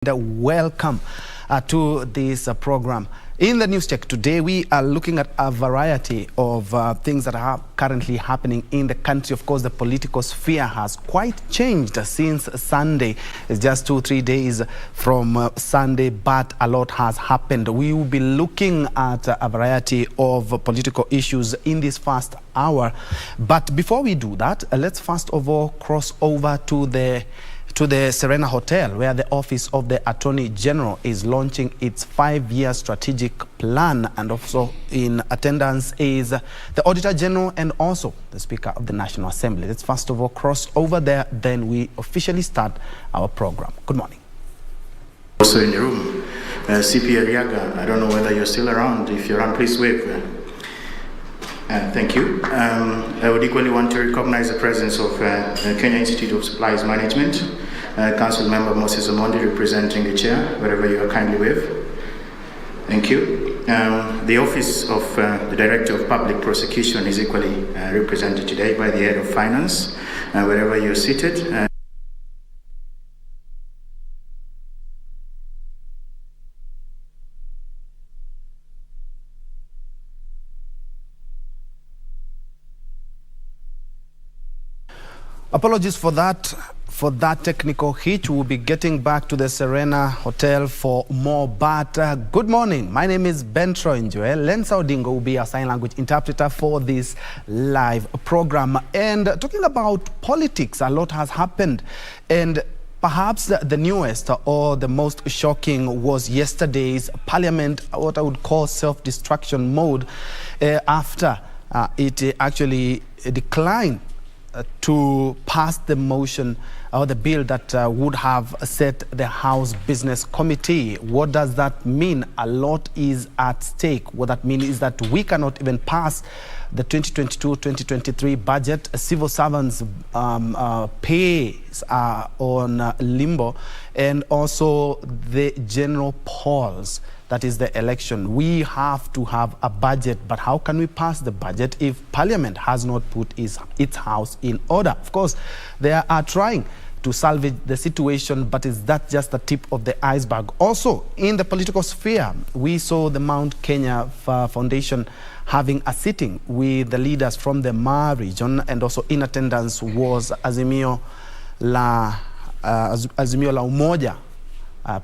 Welcome to this program. In the news check today, we are looking at a variety of things that are currently happening in the country. Of course, the political sphere has quite changed since Sunday. It's just 2-3 days from Sunday, but a lot has happened. We will be looking at a variety of political issues in this first hour. But before we do that, let's first of all cross over to the Serena Hotel, where the Office of the Attorney General is launching its 5-year strategic plan, and also in attendance is the Auditor General and also the Speaker of the National Assembly. Let's first of all cross over there, then we officially start our program. Good morning. Also in the room, CP Ariaga, I don't know whether you're still around. If you're around, please wave. Thank you. I would equally want to recognize the presence of Kenya Institute of Supplies Management, Council Member Moses Omondi representing the chair, wherever you are, kindly wave. Thank you. The Office of the Director of Public Prosecution is equally represented today by the Head of Finance, wherever you're seated. Apologies for that technical hitch. We'll be getting back to the Serena Hotel for more, but good morning. My name is Ben Troinjoel. Lensa Odingo will be our sign language interpreter for this live program. And talking about politics, a lot has happened, and perhaps the newest or the most shocking was yesterday's Parliament, what I would call self-destruction mode, after it actually declined to pass the motion or the bill that would have set the House Business Committee. What does that mean? A lot is at stake. What that means is that we cannot even pass the 2022-2023 budget. Civil servants' pays are on limbo, and also the general polls, that is the election. We have to have a budget, but how can we pass the budget if Parliament has not put its house in order? Of course, they are trying to salvage the situation, but is that just the tip of the iceberg? Also, in the political sphere, we saw the Mount Kenya Foundation having a sitting with the leaders from the Maa region, and also in attendance was Azimio la Umoja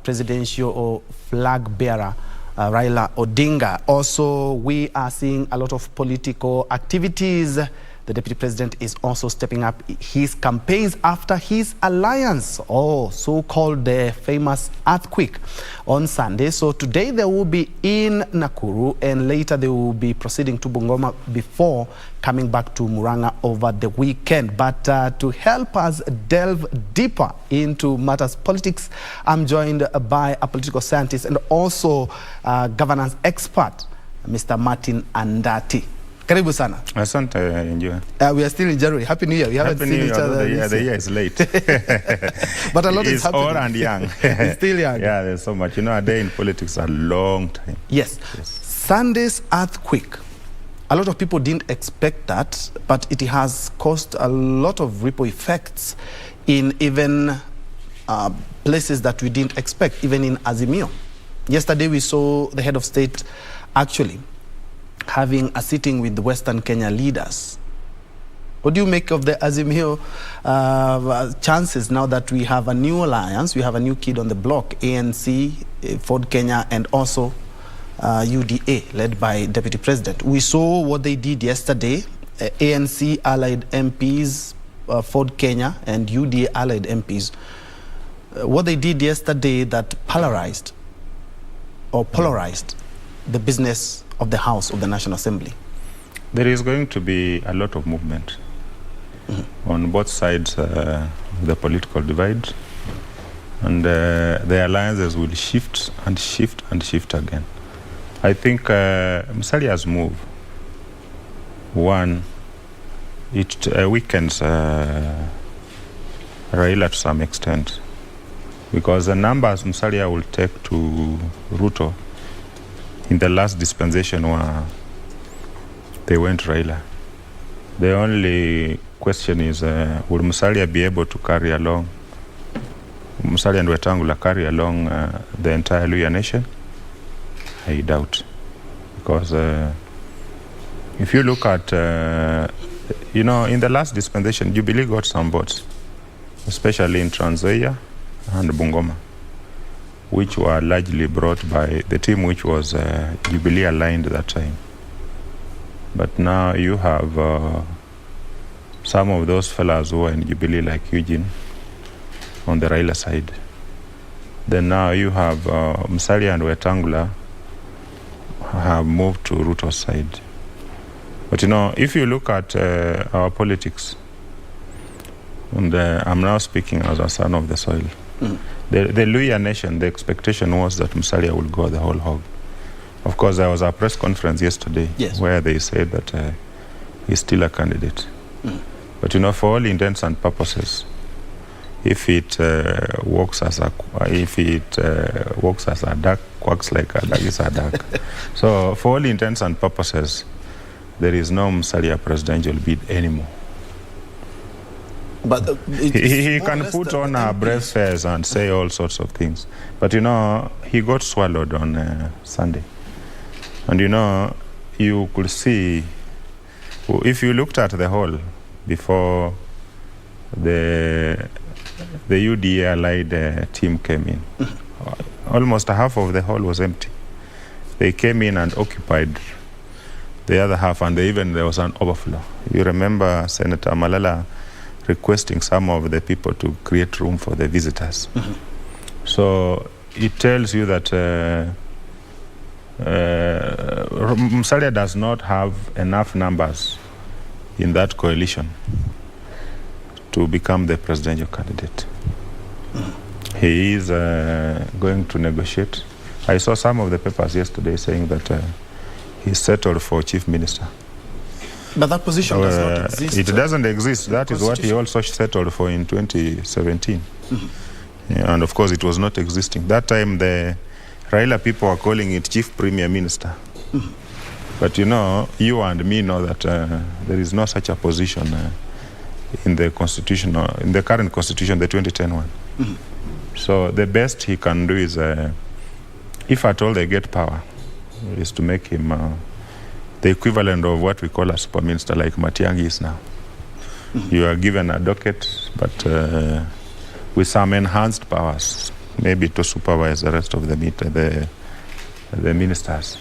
presidential flag bearer Raila Odinga. Also, we are seeing a lot of political activities. The Deputy President is also stepping up his campaigns after his alliance, so-called the famous earthquake on Sunday. So today they will be in Nakuru, and later they will be proceeding to Bungoma before coming back to Murang'a over the weekend. But to help us delve deeper into matters politics, I'm joined by a political scientist and also governance expert, Mr. Martin Andati. Karibu sana. Asante, enjoy. We are still in January. Happy New Year. We haven't seen each other. The year is late. But a lot is happening. It's old and young. It's still young. Yeah, there's so much. You know, a day in politics is a long time. Yes. Sunday's earthquake, a lot of people didn't expect that, but it has caused a lot of ripple effects in even places that we didn't expect, even in Azimio. Yesterday we saw the head of state actually having a sitting with the Western Kenya leaders. What do you make of the Azimio chances now that we have a new alliance, we have a new kid on the block, ANC, Ford Kenya, and also UDA, led by Deputy President? We saw what they did yesterday. ANC allied MPs, Ford Kenya, and UDA allied MPs. What they did yesterday that polarized the business of the House of the National Assembly. There is going to be a lot of movement on both sides of the political divide, and the alliances will shift and shift and shift again. I think Musalia's move, one, it weakens Raila to some extent, because the numbers Musalia will take to Ruto in the last dispensation they went Raila. The only question is, will Musalia be able to carry along Musalia and Wetangula carry along the entire Luhya nation? I doubt. Because if you look at, in the last dispensation, Jubilee got some votes, especially in Trans Nzoia and Bungoma, which were largely brought by the team which was Jubilee aligned at that time. But now you have some of those fellas who are in Jubilee, like Eugene, on the Raila side. Then now you have Musalia and Wetangula have moved to Ruto's side. But if you look at our politics, and I'm now speaking as a son of the soil, the Luhya nation, the expectation was that Musalia will go the whole hog. Of course, there was a press conference yesterday where they said that he's still a candidate. But for all intents and purposes, if it works as a duck, quacks like a duck, is a duck. So for all intents and purposes, there is no Musalia presidential bid anymore. But he can put on a brave face and say all sorts of things. But he got swallowed on Sunday. And you could see, if you looked at the hall before the UDA allied team came in, almost half of the hall was empty. They came in and occupied the other half, and there was an overflow. You remember Senator Malala requesting some of the people to create room for the visitors. So it tells you that Musalia does not have enough numbers in that coalition to become the presidential candidate. He is going to negotiate. I saw some of the papers yesterday saying that he settled for chief minister. But that position does not exist. It doesn't exist. That is what he also settled for in 2017. And of course, it was not existing. That time, the Raila people were calling it chief premier minister. But you and me know that there is no such a position in the constitution, in the current constitution, the 2010 one. So the best he can do is, if at all they get power, is to make him the equivalent of what we call a super minister, like Matiang'i is now. You are given a docket, but with some enhanced powers, maybe to supervise the rest of the ministers.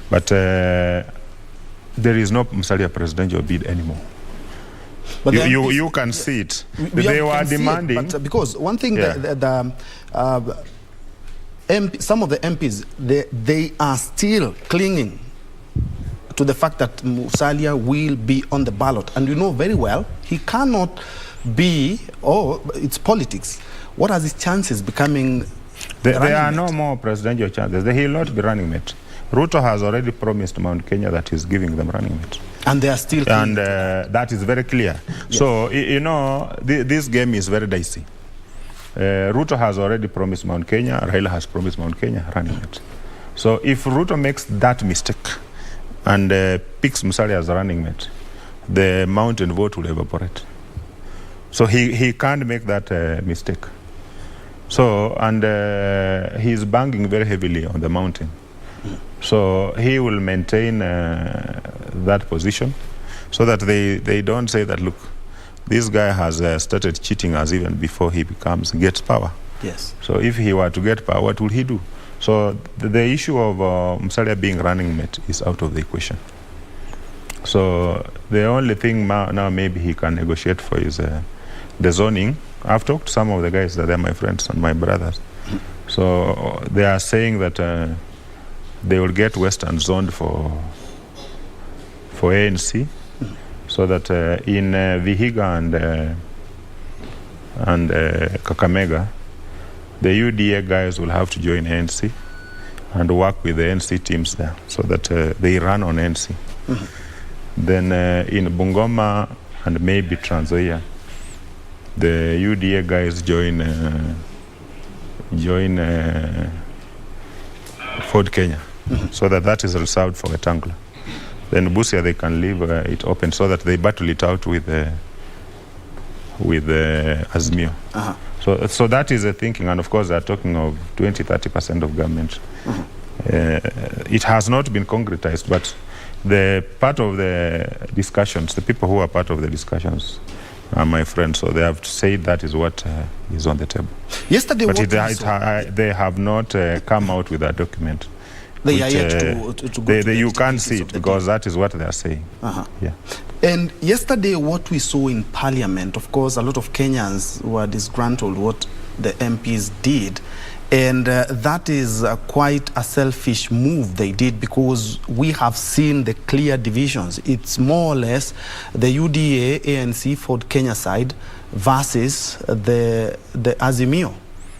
But there is no Musalia presidential bid anymore. But you can see it. They were demanding. But because one thing, some of the MPs, they are still clinging to the fact that Musalia will be on the ballot. And you know very well, he cannot be, it's politics. What are his chances becoming There are no more presidential chances. He will not be running mate. Ruto has already promised Mount Kenya that he's giving them running mate. And they are still... And that is very clear. Yes. So, this game is very dicey. Ruto has already promised Mount Kenya. Raila has promised Mount Kenya running mate. So if Ruto makes that mistake and picks Musalia as a running mate, the mountain vote will evaporate. So he can't make that mistake. So, and he's banging very heavily on the mountain. So he will maintain that position so that they don't say that, look, this guy has started cheating us even before he gets power. Yes. So if he were to get power, what will he do? So the issue of Musalia being running mate is out of the equation. So the only thing now maybe he can negotiate for is the zoning. I've talked to some of the guys that are my friends and my brothers. So they are saying that they will get Western zoned for ANC, so that in Vihiga and Kakamega, the UDA guys will have to join ANC and work with the ANC teams there, so that they run on ANC. Then in Bungoma and maybe Trans Nzoia, the UDA guys join Ford Kenya, so that is reserved for Wetangula. Then Busia, they can leave it open so that they battle it out with with Azimio. So that is the thinking, and of course they are talking of 20-30% of government. It has not been concretized, but the part of the discussions, the people who are part of the discussions are my friends, so they have said that is what is on the table. Yesterday, but they have not come out with a document. They are yet to go to you can't see it because that is what they are saying. Yeah. And yesterday, what we saw in Parliament, of course, a lot of Kenyans were disgruntled what the MPs did. And that is quite a selfish move they did, because we have seen the clear divisions. It's more or less the UDA, ANC, Ford Kenya side versus the Azimio.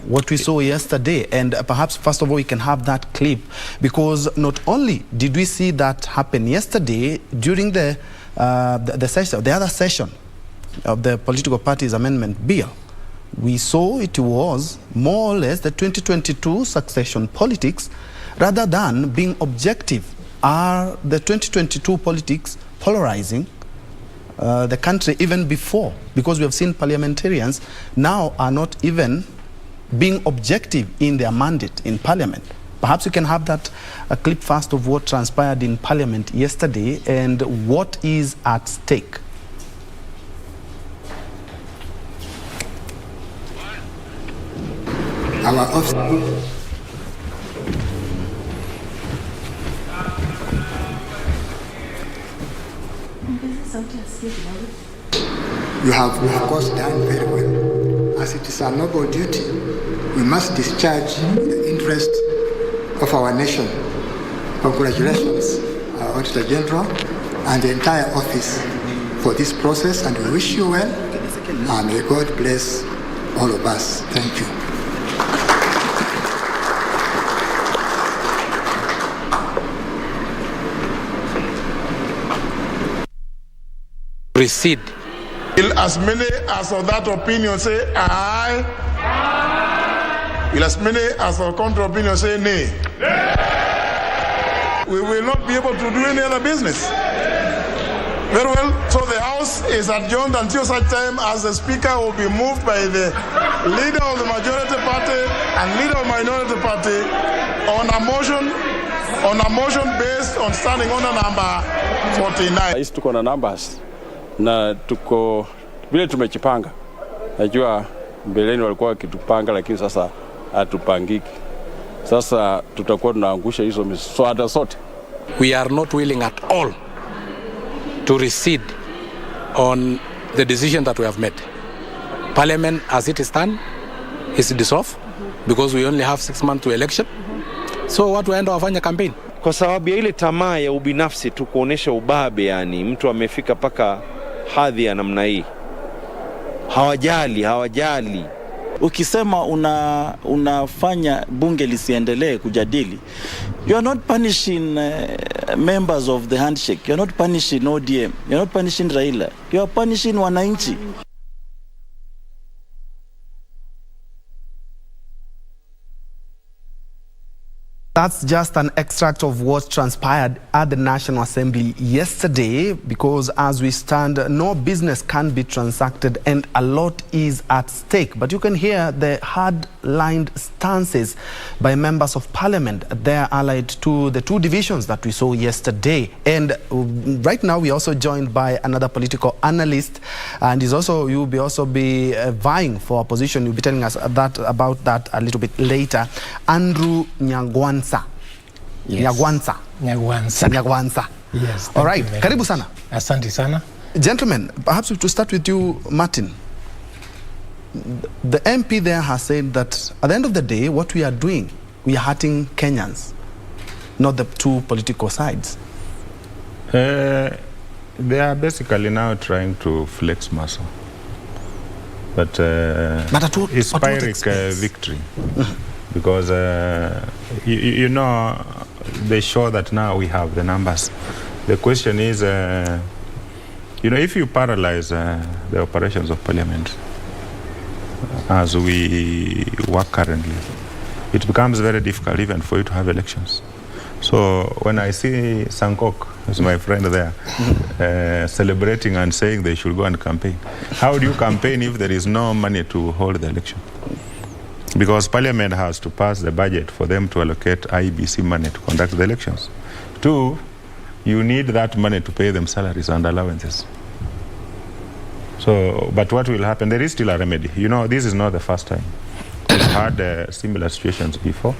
What we saw yesterday, and perhaps first of all we can have that clip, because not only did we see that happen yesterday during the session, the other session of the Political Parties Amendment Bill, we saw it was more or less the 2022 succession politics rather than being objective. Are the 2022 politics polarizing the country even before? Because we have seen parliamentarians now are not even being objective in their mandate in Parliament. Perhaps you can have that clip first of what transpired in Parliament yesterday and what is at stake. Our office. You have, of course, done very well. As it is a noble duty, we must discharge the interest of our nation. Congratulations, our Auditor General and the entire office for this process, and we wish you well, and may God bless all of us. Thank you. Proceed. Will as many as of that opinion say aye? Aye. Will as many as of counter opinion say nay? Nay. We will not be able to do any other business. Very well. So the House is adjourned until such time as the Speaker will be moved by the Leader of the Majority Party and Leader of the Minority Party on a motion based on Standing Order number 49. Sisi tuko na numbers na tuko vile tumechipanga. Najua mbeleni walikuwa wakitupanga, lakini sasa hatupangiki. Sasa tutakuwa tunaangusha hizo miswada sote. We are not willing at all to recede on the decision that we have made. Parliament as it is done is dissolved because we only have 6 months to election. So watu waenda wafanya campaign. Kwa sababu ya ile tamaa ya ubinafsi tu, kuonesha ubabe, yani mtu amefika paka hadhi ya namna hii. Hawajali. Ukisema unafanya bunge lisiendelee kujadili, you are not punishing members of the handshake, you are not punishing ODM, you are not punishing Raila, you are punishing wananchi. That's just an extract of what transpired at the National Assembly yesterday, because as we stand, no business can be transacted and a lot is at stake. But you can hear the hard-lined stances by members of Parliament. They are allied to the two divisions that we saw yesterday. And right now we're also joined by another political analyst, and you'll be vying for a position. You'll be telling us about that a little bit later. Andrew Nyagwansa. Yes. Nyagwansa. Yes. All right. Karibu sana. Asante sana. Gentlemen, perhaps to start with you, Martin. The MP there has said that at the end of the day, what we are doing, we are hurting Kenyans, not the two political sides. They are basically now trying to flex muscle. But it's Pyrrhic victory. Because, you know, they show that now we have the numbers. The question is, you know, if you paralyze the operations of Parliament as we work currently, it becomes very difficult even for you to have elections. So So when I see Sankok, who's my friend there, celebrating and saying they should go and campaign, how do you campaign if there is no money to hold the election? Because Parliament has to pass the budget for them to allocate IEBC money to conduct the elections. 2, you need that money to pay them salaries and allowances. So, but what will happen? There is still a remedy. You know, this is not the first time. We've had similar situations before.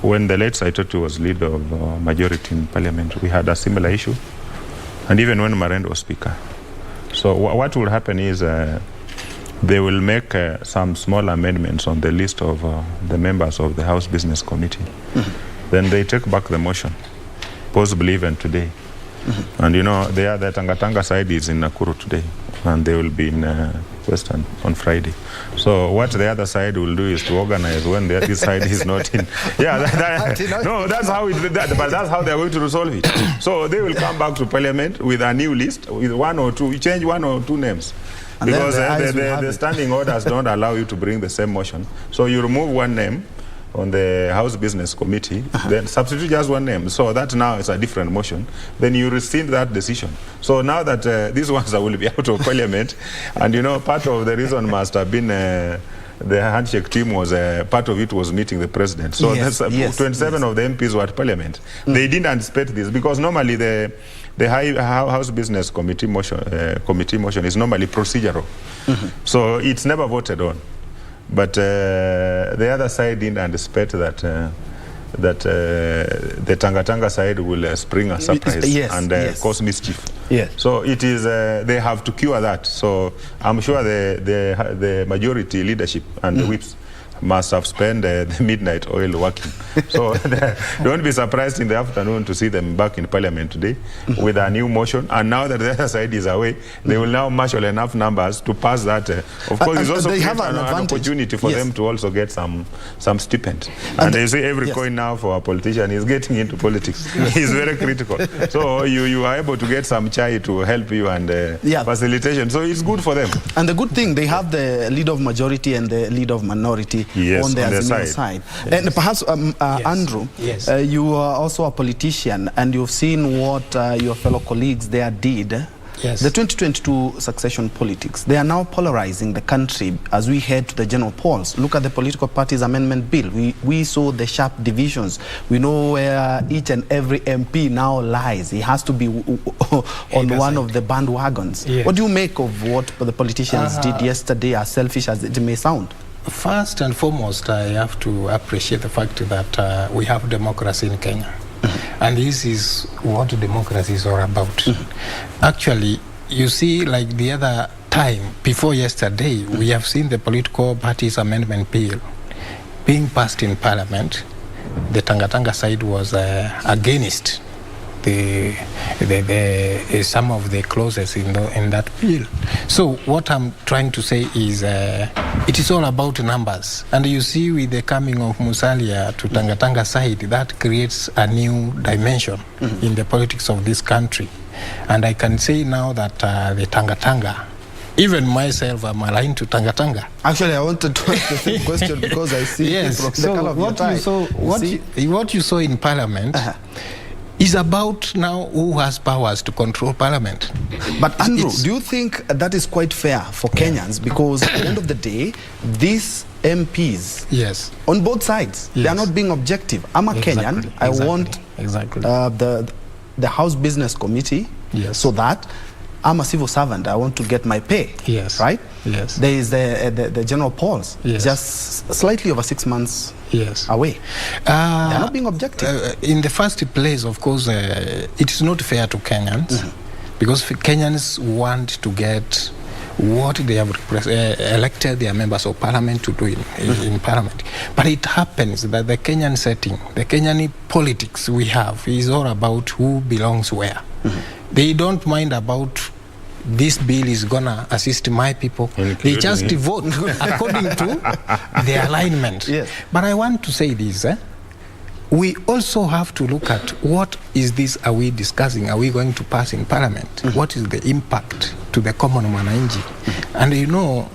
When the late Saitoti was leader of majority in Parliament, we had a similar issue. And even when Marendo was speaker. So what will happen is they will make some small amendments on the list of the members of the House Business Committee. Then they take back the motion, possibly even today. And you know, the Tangatanga side is in Nakuru today, and they will be in Western on Friday. So what the other side will do is to organize when this side is not in. Yeah, no, that's how but that's how they are going to resolve it. So they will come back to Parliament with a new list with 1 or 2. You change 1 or 2 names. And because the standing orders don't allow you to bring the same motion. So you remove 1 name on the House Business Committee, then substitute just 1 name. So that now is a different motion. Then you rescind that decision. So now that these ones will be out of Parliament, and you know, part of the reason must have been the handshake team was part of it was meeting the president. So that's 27 of the MPs were at Parliament. They didn't anticipate this because normally the House Business Committee motion is normally procedural. So it's never voted on. But the other side didn't anticipate that the Tangatanga side will spring a surprise and cause mischief. So it is they have to cure that. So I'm sure the majority leadership and the whips must have spent the midnight oil working. So don't be surprised in the afternoon to see them back in Parliament today with a new motion. And now that the other side is away, they will now marshal enough numbers to pass that. Of course, it's also an opportunity for them to also get some stipend. And they say every coin now for a politician is getting into politics. It's very critical. So you are able to get some chai to help you and facilitation. So it's good for them. And the good thing, they have the leader of majority and the leader of minority on their side. And perhaps, Andrew, you are also a politician and you've seen what your fellow colleagues there did. The 2022 succession politics, they are now polarizing the country as we head to the general polls. Look at the political parties amendment bill. We saw the sharp divisions. We know where each and every MP now lies. He has to be on one of the bandwagons. What do you make of what the politicians did yesterday, as selfish as it may sound? First and foremost, I have to appreciate the fact that we have democracy in Kenya. And this is what democracy is all about. Actually, you see, like the other time, before yesterday, we have seen the political parties amendment bill being passed in Parliament. The Tangatanga side was against some of the clauses in that bill. So what I'm trying to say is it is all about numbers. And you see, with the coming of Musalia to Tangatanga side, that creates a new dimension in the politics of this country. And I can say now that the Tangatanga, even myself, I'm aligned to Tangatanga. Actually, I wanted to ask the same question because I see from the color of your tie. What you saw in Parliament is about now who has powers to control Parliament. But Andrew, do you think that is quite fair for Kenyans? Because at the end of the day, these MPs on both sides, they are not being objective. I'm a Kenyan. I want the House Business Committee so that I'm a civil servant. I want to get my pay. Right? There is the general polls, just slightly over 6 months away. They are not being objective. In the first place, of course, it is not fair to Kenyans because Kenyans want to get what they have elected their members of parliament to do in parliament. But it happens that the Kenyan setting, the Kenyan politics we have is all about who belongs where. They don't mind about this bill is gonna assist my people. They just vote according to their alignment. But I want to say this, we also have to look at what is this are we discussing, are we going to pass in parliament? What is the impact to the common mwananchi? And you know,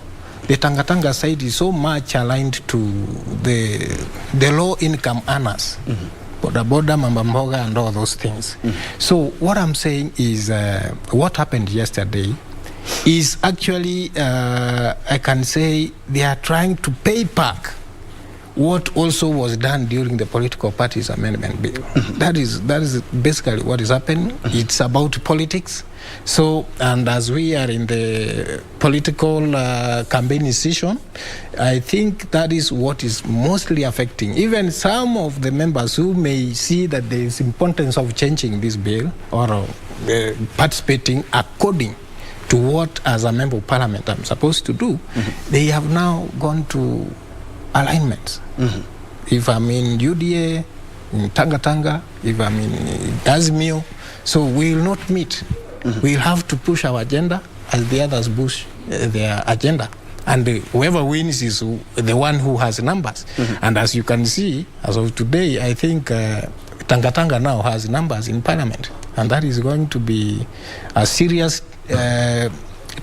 the Tanga side is so much aligned to the low income earners. Boda, mama mboga, and all those things. So what I'm saying is what happened yesterday is actually, I can say, they are trying to pay back what also was done during the political parties amendment bill. That is basically what is happening. It's about politics. So, and as we are in the political campaign season, I think that is what is mostly affecting. Even some of the members who may see that there is importance of changing this bill or participating according to what, as a member of parliament, I'm supposed to do, they have now gone to alignments. If I'm in UDA, in Tanga, if I'm in Azimio, so we will not meet. We'll have to push our agenda as the others push their agenda. And whoever wins is the one who has numbers. And as you can see, as of today, I think Tanga now has numbers in parliament. And that is going to be a serious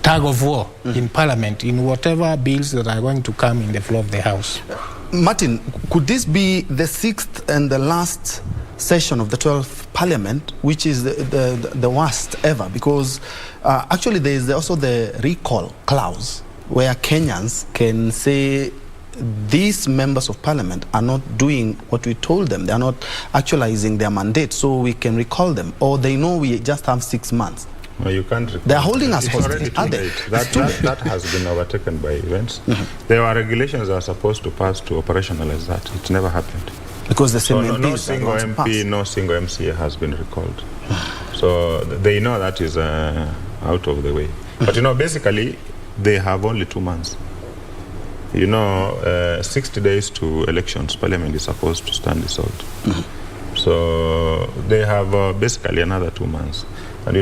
tug of war in parliament in whatever bills that are going to come in the floor of the House. Martin, could this be the 6th and the last session of the 12th Parliament, which is the worst ever? Because actually there is also the recall clause where Kenyans can say these members of Parliament are not doing what we told them. They are not actualizing their mandate, so we can recall them. Or they know we just have 6 months. No, you can't recall. They're holding us hostage. That has been overtaken by events. There were regulations that are supposed to pass to operationalize that. It never happened. Because the same no single MP, no single MCA has been recalled. So they know that is out of the way. But basically, they have only 2 months. 60 days to elections, Parliament is supposed to stand dissolved. So they have basically another 2 months. And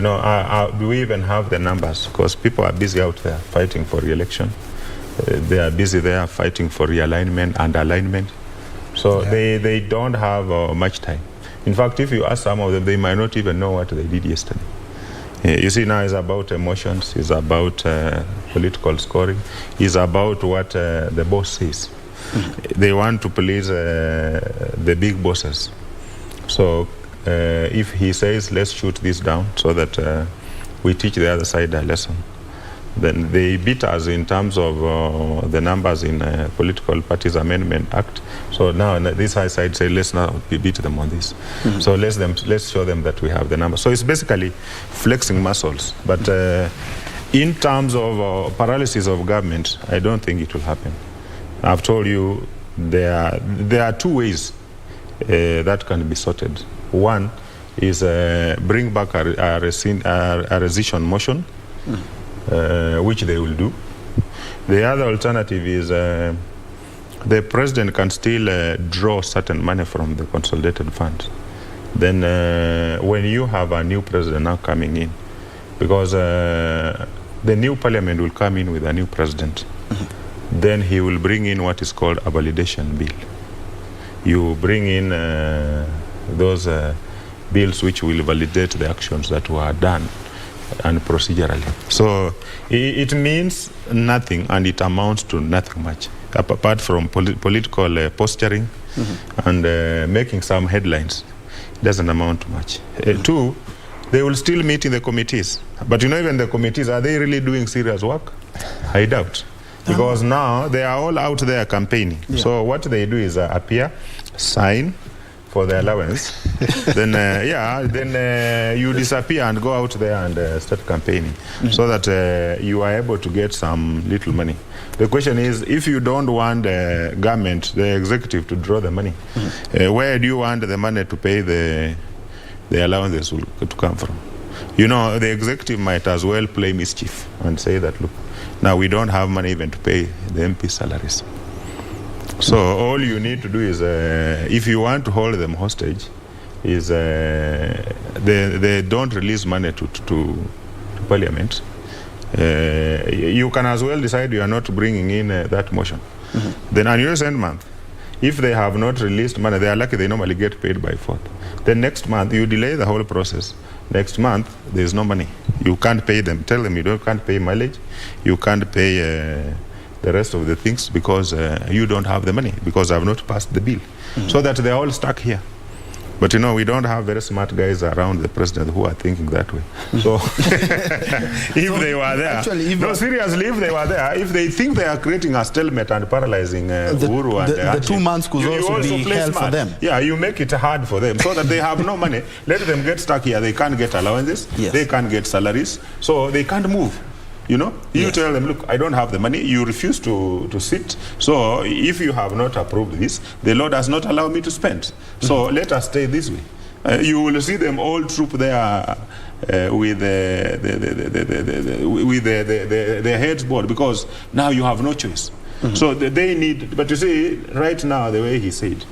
do we even have the numbers? Because people are busy out there fighting for re-election. They are busy there fighting for realignment and alignment. So they don't have much time. In fact, if you ask some of them, they might not even know what they did yesterday. You see, now it's about emotions, it's about political scoring, it's about what the boss says. They want to please the big bosses. So if he says, let's shoot this down so that we teach the other side a lesson, then they beat us in terms of the numbers in Political Parties Amendment Act. So now this high side say, let's now beat them on this. So let's show them that we have the numbers. So it's basically flexing muscles. But in terms of paralysis of government, I don't think it will happen. I've told you there are 2 ways that can be sorted. One is bring back a rescission motion, which they will do. The other alternative is the president can still draw certain money from the consolidated fund. Then when you have a new president now coming in, because the new parliament will come in with a new president, then he will bring in what is called a validation bill. You bring in those bills which will validate the actions that were done and procedurally. So it means nothing, and it amounts to nothing much, apart from political posturing and making some headlines. It doesn't amount to much. 2, they will still meet in the committees. But even the committees, are they really doing serious work? I doubt. Because now they are all out there campaigning. Yeah. So what they do is appear, sign for the allowance, then you disappear and go out there and start campaigning, so that you are able to get some little money. The question is, if you don't want the government, the executive, to draw the money, where do you want the money to pay the allowances to come from? The executive might as well play mischief and say that, look, now we don't have money even to pay the MP salaries. So all you need to do is, if you want to hold them hostage, is they don't release money to Parliament. You can as well decide you are not bringing in that motion. Then on your end month, if they have not released money, they are lucky they normally get paid by 4th. Then next month, you delay the whole process. Next month, there is no money. You can't pay them. Tell them you can't pay mileage. You can't pay the rest of the things because you don't have the money, because I've not passed the bill. So that they're all stuck here. But we don't have very smart guys around the president who are thinking that way. So if they were there, actually, seriously, if they were there, if they think they are creating a stalemate and paralyzing Uhuru and the 2 months could also be hell for them. Yeah, you make it hard for them so that they have no money. Let them get stuck here. They can't get allowances. Yes. They can't get salaries. So they can't move. You tell them, look, I don't have the money. You refuse to sit. So if you have not approved this, the law does not allow me to spend. So let us stay this way. You will see them all troop there with the heads board, because now you have no choice. So they need, but you see, right now, the way he said,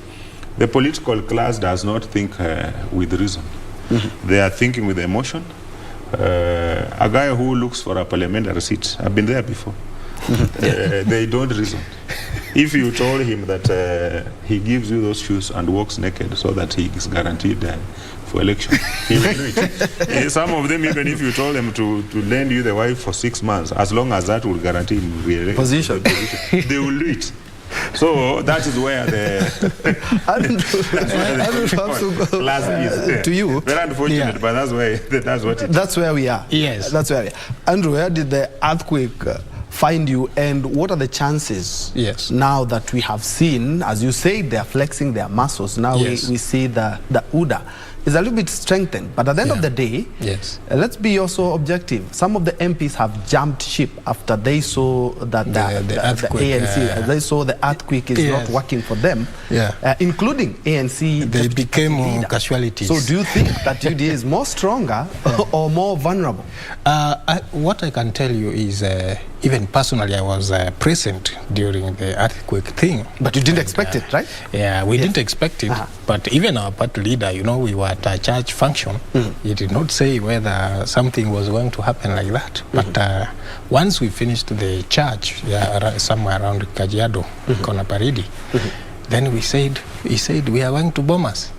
the political class does not think with reason. They are thinking with emotion. A guy who looks for a parliamentary seat, I've been there before. They don't reason. If you told him that he gives you those shoes and walks naked so that he is guaranteed for election, he will do it. Some of them, even if you told them to lend you the wife for 6 months, as long as that will guarantee him position, they will do it. So that is where the class is. To you, very unfortunate, but that's what it is. That's where we are. Yes, that's where we are. Andrew, where did the earthquake find you, and what are the chances? Yes. Now that we have seen, as you say, they are flexing their muscles. Now yes. we see the UDA is a little bit strengthened, but at the end of the day, yes. Let's be also objective. Some of the MPs have jumped ship after they saw that the ANC, they saw the earthquake is not working for them, including ANC. They became casualties. So do you think that UDA is more stronger or more vulnerable? What I can tell you is, even personally, I was present during the earthquake thing. But you didn't expect it, right? Yeah, we didn't expect it. But even our party leader, we were at a church function. He did not say whether something was going to happen like that. But once we finished the church, somewhere around Kajiado, Konaparidi, then he said, we are going to bomb us.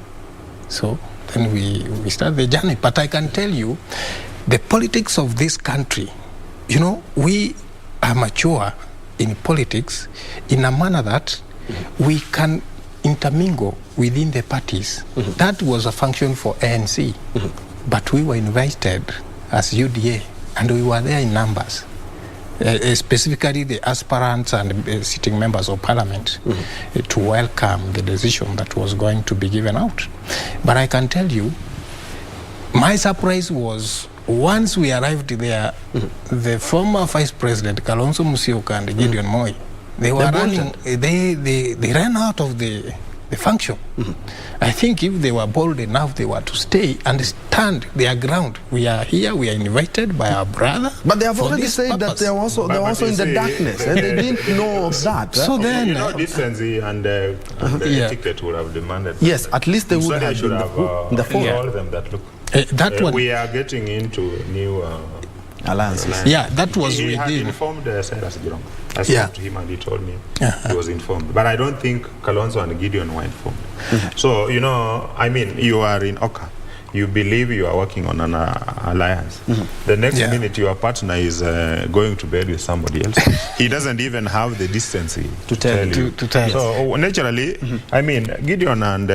So then we started the journey. But I can tell you, the politics of this country, we are mature in politics in a manner that we can intermingle within the parties. That was a function for ANC, but we were invited as UDA, and we were there in numbers, specifically the aspirants and sitting members of parliament, to welcome the decision that was going to be given out. But I can tell you, my surprise was, once we arrived there, the former Vice President, Kalonzo Musyoka and Gideon Moi, they were running, they ran out of the function. I think if they were bold enough, they were to stay and stand their ground. We are here, we are invited by our brother. But they have already said that they're also in the darkness, and they didn't know of that. So then, decency and etiquette would have demanded. Yes, at least they would have should have told them that, look, we are getting into new alliances. Yeah, that was he had informed Cyrus Girong. I spoke to him and he told me he was informed. But I don't think Kalonzo and Gideon were informed. So, you are in Oka. You believe you are working on an alliance. The next minute, your partner is going to bed with somebody else. He doesn't even have the decency to tell you. So naturally, Gideon and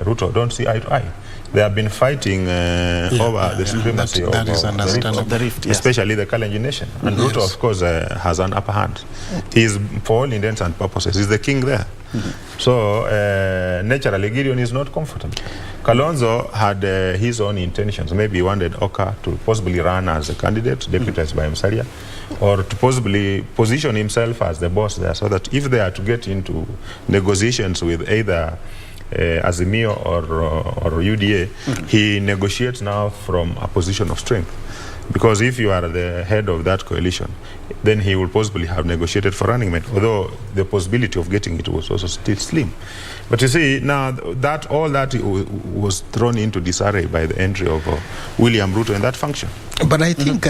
Ruto don't see eye to eye. They have been fighting over the supremacy of the rift, especially the Kalenjin nation. And Ruto, of course, has an upper hand. He's, for all intents and purposes, he's the king there. So, naturally, Gideon is not comfortable. Kalonzo had his own intentions. Maybe he wanted Oka to possibly run as a candidate, deputized by Musalia, or to possibly position himself as the boss there, so that if they are to get into negotiations with either Azimio or UDA, he negotiates now from a position of strength. Because if you are the head of that coalition, then he will possibly have negotiated for running mate, although the possibility of getting it was also still slim. But you see, now that all that was thrown into disarray by the entry of William Ruto in that function. But I think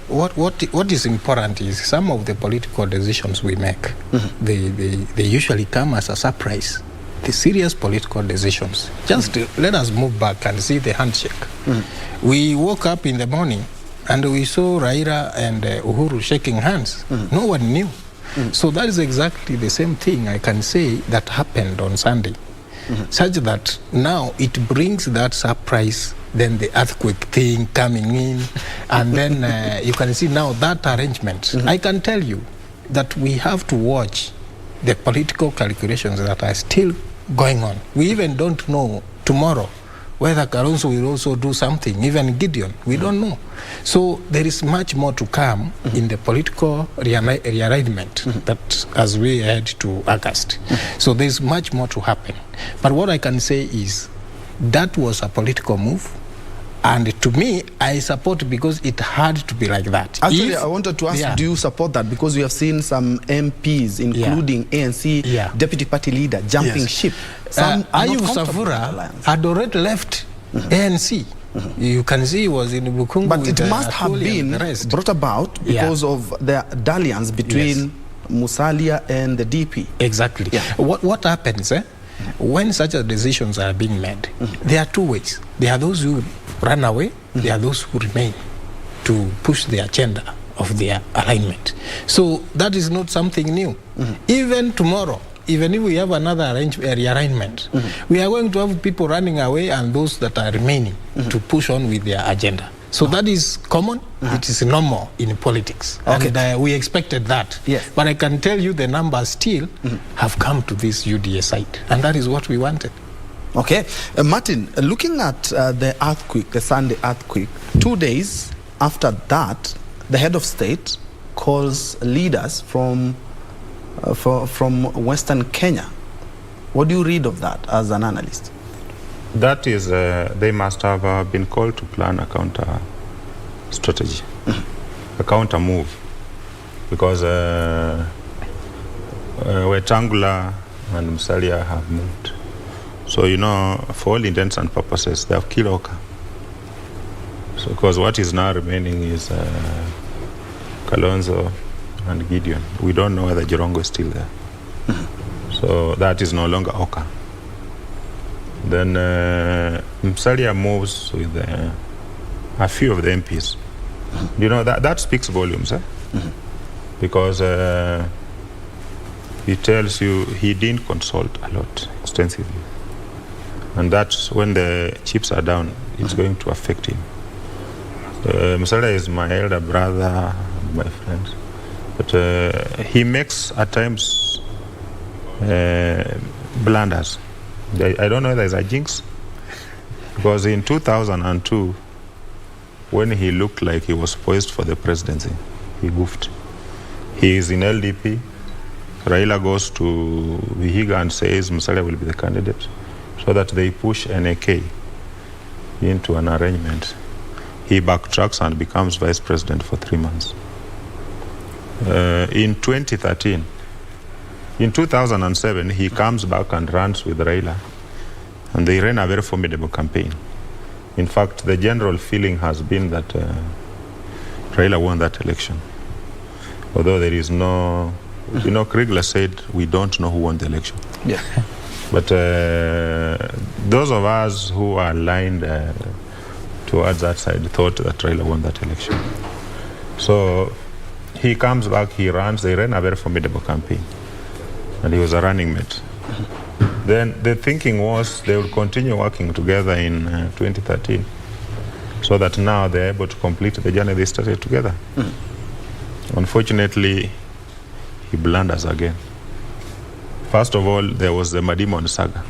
what is important is some of the political decisions we make, they usually come as a surprise. The serious political decisions. Just let us move back and see the handshake. We woke up in the morning And we saw Raila and Uhuru shaking hands. No one knew. So that is exactly the same thing I can say that happened on Sunday. Such that now it brings that surprise, then the earthquake thing coming in, and then you can see now that arrangement. I can tell you that we have to watch the political calculations that are still going on. We even don't know tomorrow whether Kalonzo will also do something, even Gideon, we don't know. So there is much more to come in the political realignment that as we head to August. So there's much more to happen. But what I can say is that was a political move. And to me, I support because it had to be like that. Actually, I wanted to ask, do you support that? Because we have seen some MPs, including ANC, deputy party leader, jumping ship. Some Ayub Savura had already left ANC. You can see he was in Bukungu. But it must have been brought about because of the dalliance between Musalia and the DP. Exactly. What happens, when such decisions are being made, there are two ways. There are those who run away, there are those who remain to push the agenda of their alignment. So that is not something new. Even tomorrow, even if we have another rearrangement, we are going to have people running away and those that are remaining to push on with their agenda. So that is common, it is normal in politics. And we expected that. But I can tell you the numbers still have come to this UDA side. And that is what we wanted. Okay. Martin, looking at the earthquake, the Sunday earthquake, 2 days after that, the head of state calls leaders from Western Kenya. What do you read of that as an analyst? That is, they must have been called to plan a counter strategy, a counter move, because Wetangula and Musalia have moved. So, you know, for all intents and purposes, they have killed Oka. So, because what is now remaining is Kalonzo and Gideon. We don't know whether Jirongo is still there. So that is no longer Oka. Then Musalia moves with a few of the MPs. You know, that speaks volumes, because it tells you he didn't consult a lot extensively. And that's when the chips are down, it's going to affect him. Musalia is my elder brother, my friend. But he makes, at times, blunders. I don't know if there's a jinx. Because in 2002, when he looked like he was poised for the presidency, he goofed. He is in LDP. Raila goes to Vihiga and says Musalia will be the candidate, so that they push NAK into an arrangement. He backtracks and becomes vice president for 3 months. In 2013, in 2007, he comes back and runs with Raila, and they ran a very formidable campaign. In fact, the general feeling has been that Raila won that election. Although there is no, you know, Kriegler said, we don't know who won the election. Yeah. But those of us who are aligned towards that side thought that Raila won that election. So he comes back, he runs, they ran a very formidable campaign. And he was a running mate. Then the thinking was they would continue working together in 2013, so that now they're able to complete the journey they started together. Unfortunately, he blunders again. First of all, there was the Madimon saga.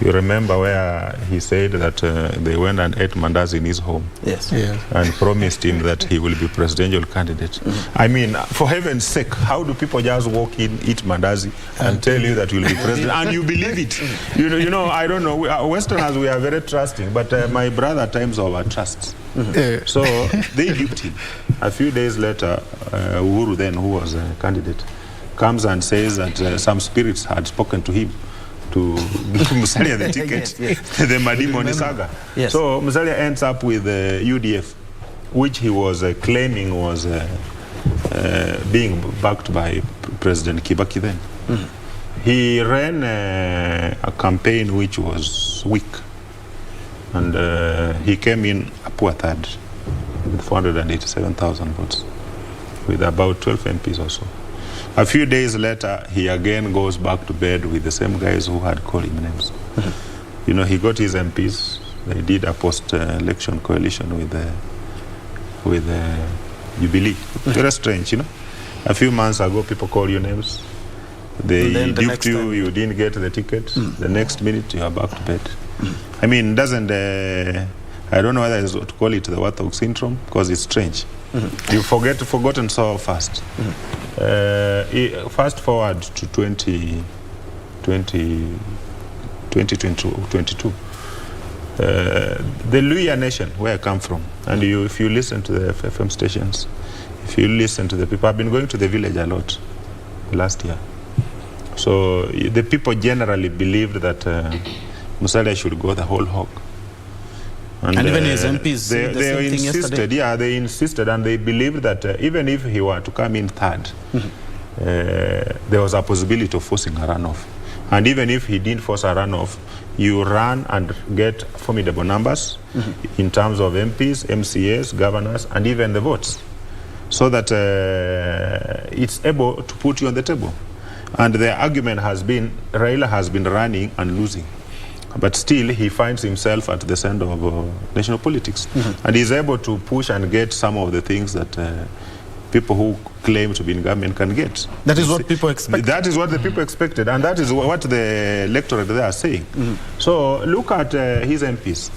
You remember where he said that they went and ate mandazi in his home. Yes. And promised him that he will be presidential candidate. I mean, for heaven's sake, how do people just walk in, eat mandazi, and tell you that you'll be president, and you believe it? You know, I don't know. Westerners, we are very trusting, but my brother at times over trusts. So they duped him. A few days later, Uhuru then, who was a candidate, comes and says that some spirits had spoken to him to give Musalia the ticket, the Madimoni saga. So Musalia ends up with UDF, which he was claiming was being backed by President Kibaki then. He ran a campaign which was weak, and he came in a poor third. with 487,000 votes, with about 12 MPs or so. A few days later, he again goes back to bed with the same guys who had called him names. You know, he got his MPs. They did a post-election coalition with Jubilee. Very strange, you know. A few months ago, people call you names. They duped you, you didn't get the ticket. The next minute, you are back to bed. I mean, doesn't... I don't know whether it's to call it the Warthog syndrome, because it's strange. You've forgotten so fast. Fast forward to 2022. The Luhya nation, where I come from, and if you listen to the FM stations, if you listen to the people, I've been going to the village a lot last year. So the people generally believed that Musalia should go the whole hog. And even his MPs they insisted, yeah, they insisted, and they believed that even if he were to come in third, there was a possibility of forcing a runoff. And even if he didn't force a runoff, you run and get formidable numbers in terms of MPs, MCAs, governors, and even the votes, so that it's able to put you on the table. And the argument has been, Raila has been running and losing. But still, he finds himself at the center of national politics. And he's able to push and get some of the things that people who claim to be in government can get. That is what people expected. That is what the people expected. And that is what the electorate there are saying. So look at his MPs.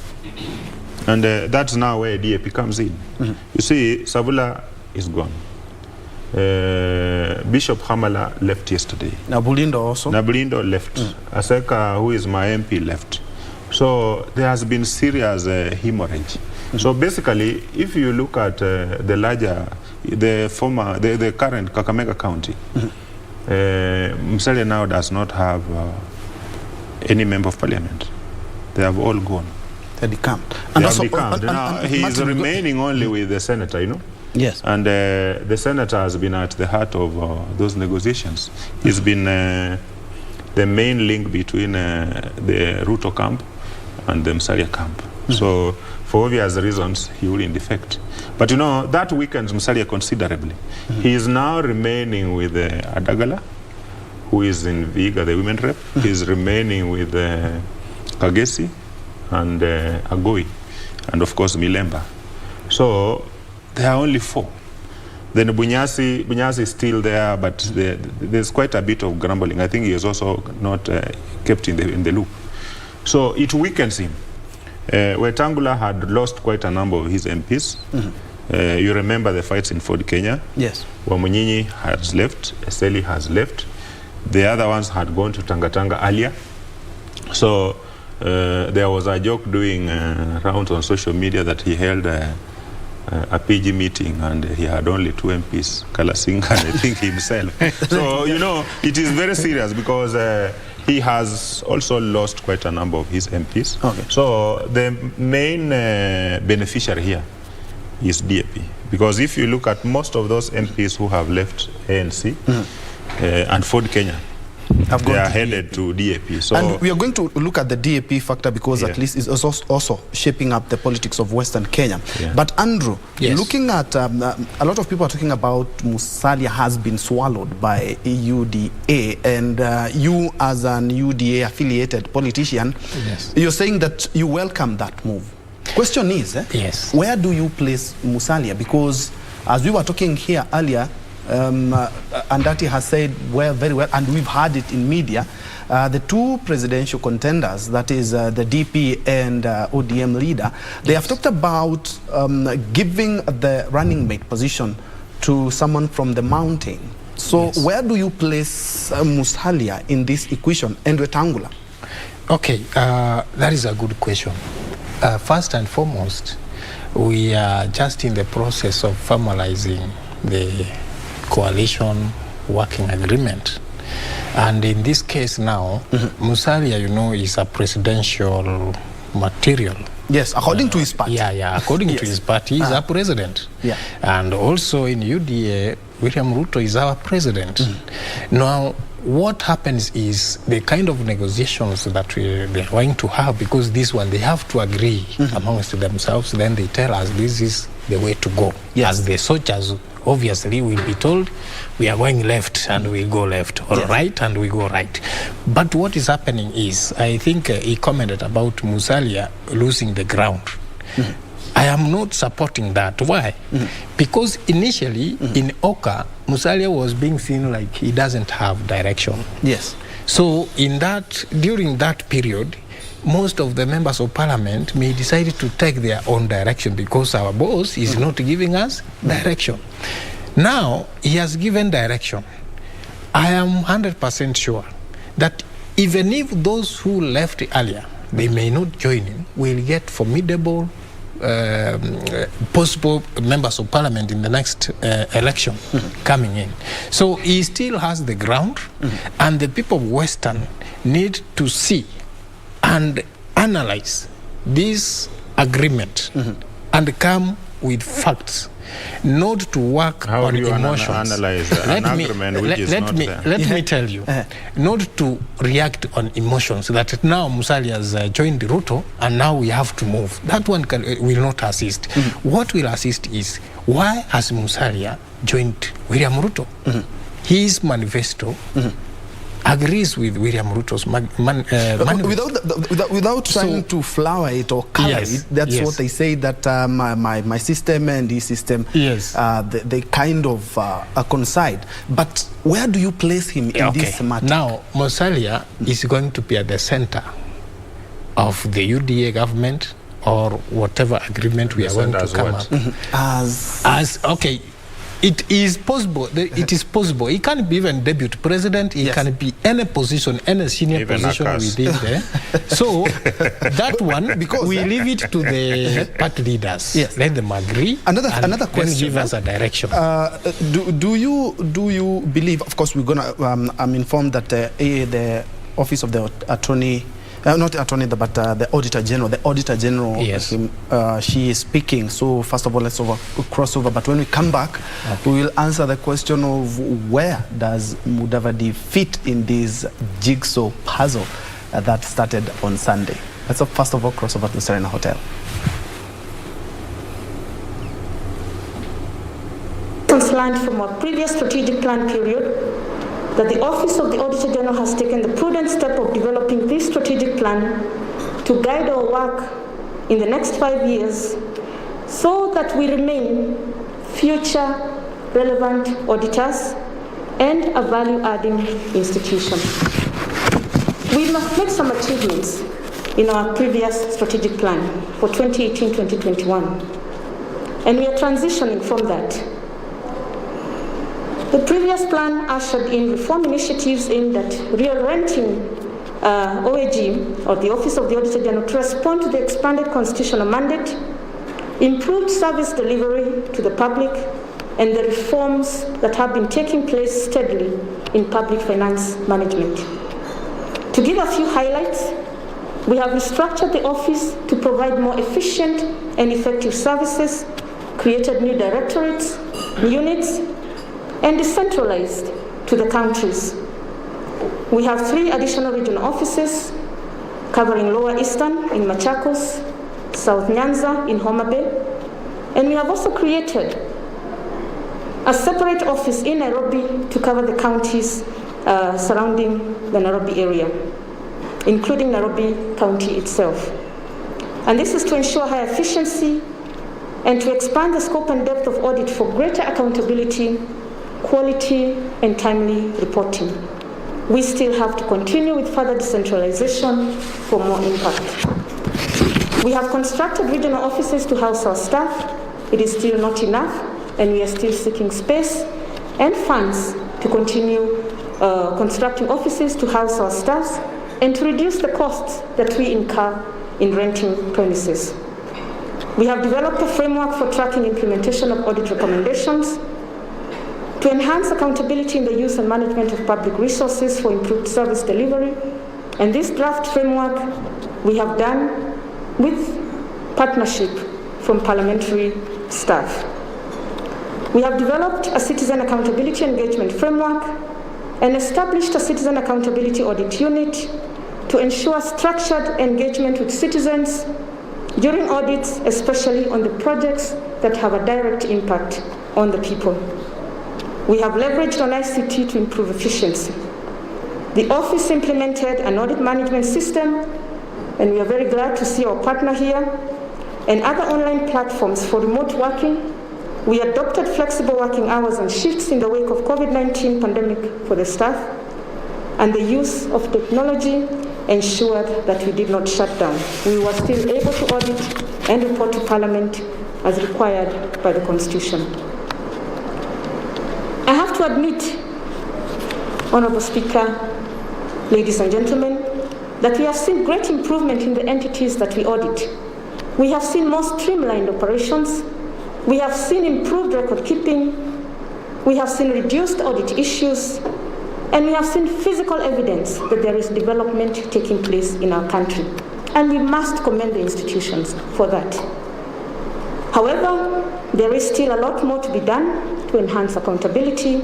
And that's now where DAP comes in. You see, Savula is gone. Bishop Hamala left yesterday. Nabulindo also? Nabulindo left. Aseka, who is my MP, left. So there has been serious hemorrhage. So basically, if you look at the larger, the current Kakamega County, Musalia now does not have any member of parliament. They have all gone. They decamped. They have decamped. Now he is remaining only with the senator, you know. Yes. And the senator has been at the heart of those negotiations. He's been the main link between the Ruto camp and the Musalia camp. So for obvious reasons, he will defect. But you know, that weakens Musalia considerably. He is now remaining with Adagala, who is in Viga, the women rep. He's remaining with Kagesi and Agoi, and of course Milemba. So there are only 4. Then Bunyasi is still there, but there's quite a bit of grumbling. I think he is also not kept in the loop. So it weakens him. Wetangula had lost quite a number of his MPs. You remember the fights in Ford, Kenya? Yes. Wamunyinyi has left, Eseli has left. The other ones had gone to Tangatanga earlier. So there was a joke doing rounds on social media that he held a PG meeting and he had only 2 MPs, Kalasinga and I think himself. So, you know, it is very serious because he has also lost quite a number of his MPs. Okay. So the main beneficiary here is DAP. Because if you look at most of those MPs who have left ANC and Ford Kenya, they are headed to DAP. So, and we are going to look at the DAP factor because at least it's also shaping up the politics of Western Kenya. But Andrew, looking at a lot of people are talking about Musalia has been swallowed by UDA, and you as an UDA affiliated politician, you're saying that you welcome that move. Question is, where do you place Musalia? Because as we were talking here earlier, Andati has said very well, and we've heard it in media, the 2 presidential contenders, that is the DP and ODM leader, they have talked about giving the running mate position to someone from the mountain. So where do you place Musalia in this equation, and Wetangula? Okay, that is a good question. First and foremost, we are just in the process of formalizing the coalition working agreement, and in this case now, Musalia, you know, is a presidential material. Yes, according to his party. According to his party, he's a president. And also in UDA, William Ruto is our president. Now, what happens is the kind of negotiations that they're going to have, because this one, they have to agree amongst themselves, then they tell us this is the way to go. Yes. As the soldiers obviously will be told, we are going left and we go left, or right and we go right. But what is happening is, I think he commented about Musalia losing the ground. I am not supporting that. Why? Because initially in Oka, Musalia was being seen like he doesn't have direction. Yes. So during that period, most of the members of parliament may decide to take their own direction because our boss is not giving us direction. Now, he has given direction. I am 100% sure that even if those who left earlier, they may not join him, will get formidable possible members of parliament in the next election coming in. So he still has the ground, and the people of Western need to see and analyze this agreement and come with facts, not to work How on do you emotions. analyze an agreement which is not there? Let me tell you, not to react on emotions, that now Musalia has joined Ruto and now we have to move. That one will not assist. What will assist is, why has Musalia joined William Ruto? His manifesto agrees with William Ruto's without trying to flower it or color it. That's what they say, that my system and his system, they kind of coincide. But where do you place him in this matter? Now, Musalia is going to be at the center of the UDA government, or whatever agreement we are going to come up. It is possible. It is possible. He can be even deputy president. He can be any position, any senior even position within there. So that one, because we leave it to the party leaders. Let them agree. Another question. Give us a direction. Do you believe? Of course, we're gonna. I'm informed that the office of the attorney. Not attorney, but the Auditor General. The Auditor General, she is speaking. So first of all, let's cross over. But when we come back, we will answer the question of where does Mudavadi fit in this jigsaw puzzle that started on Sunday. Let's first of all cross over to the Serena Hotel. Learned from our previous strategic plan period that the Office of the Auditor General has taken the prudent step of developing this strategic plan to guide our work in the next 5 years so that we remain future relevant auditors and a value-adding institution. We must make some achievements in our previous strategic plan for 2018-2021, and we are transitioning from that. The previous plan ushered in reform initiatives aimed at reorienting OAG, or the Office of the Auditor General, to respond to the expanded constitutional mandate, improved service delivery to the public, and the reforms that have been taking place steadily in public finance management. To give a few highlights, we have restructured the office to provide more efficient and effective services, created new directorates, units, and decentralized to the countries. We have 3 additional regional offices covering Lower Eastern in Machakos, South Nyanza in Homa Bay, and we have also created a separate office in Nairobi to cover the counties surrounding the Nairobi area, including Nairobi County itself. And this is to ensure high efficiency and to expand the scope and depth of audit for greater accountability, quality, and timely reporting. We still have to continue with further decentralization for more impact. We have constructed regional offices to house our staff. It is still not enough, and we are still seeking space and funds to continue constructing offices to house our staff and to reduce the costs that we incur in renting premises. We have developed a framework for tracking implementation of audit recommendations to enhance accountability in the use and management of public resources for improved service delivery. And this draft framework we have done with partnership from parliamentary staff. We have developed a citizen accountability engagement framework and established a citizen accountability audit unit to ensure structured engagement with citizens during audits, especially on the projects that have a direct impact on the people. We have leveraged on ICT to improve efficiency. The office implemented an audit management system, and we are very glad to see our partner here, and other online platforms for remote working. We adopted flexible working hours and shifts in the wake of COVID-19 pandemic for the staff, and the use of technology ensured that we did not shut down. We were still able to audit and report to Parliament as required by the Constitution. I have to admit, Honourable Speaker, ladies and gentlemen, that we have seen great improvement in the entities that we audit. We have seen more streamlined operations. We have seen improved record keeping. We have seen reduced audit issues. And we have seen physical evidence that there is development taking place in our country. And we must commend the institutions for that. However, there is still a lot more to be done to enhance accountability,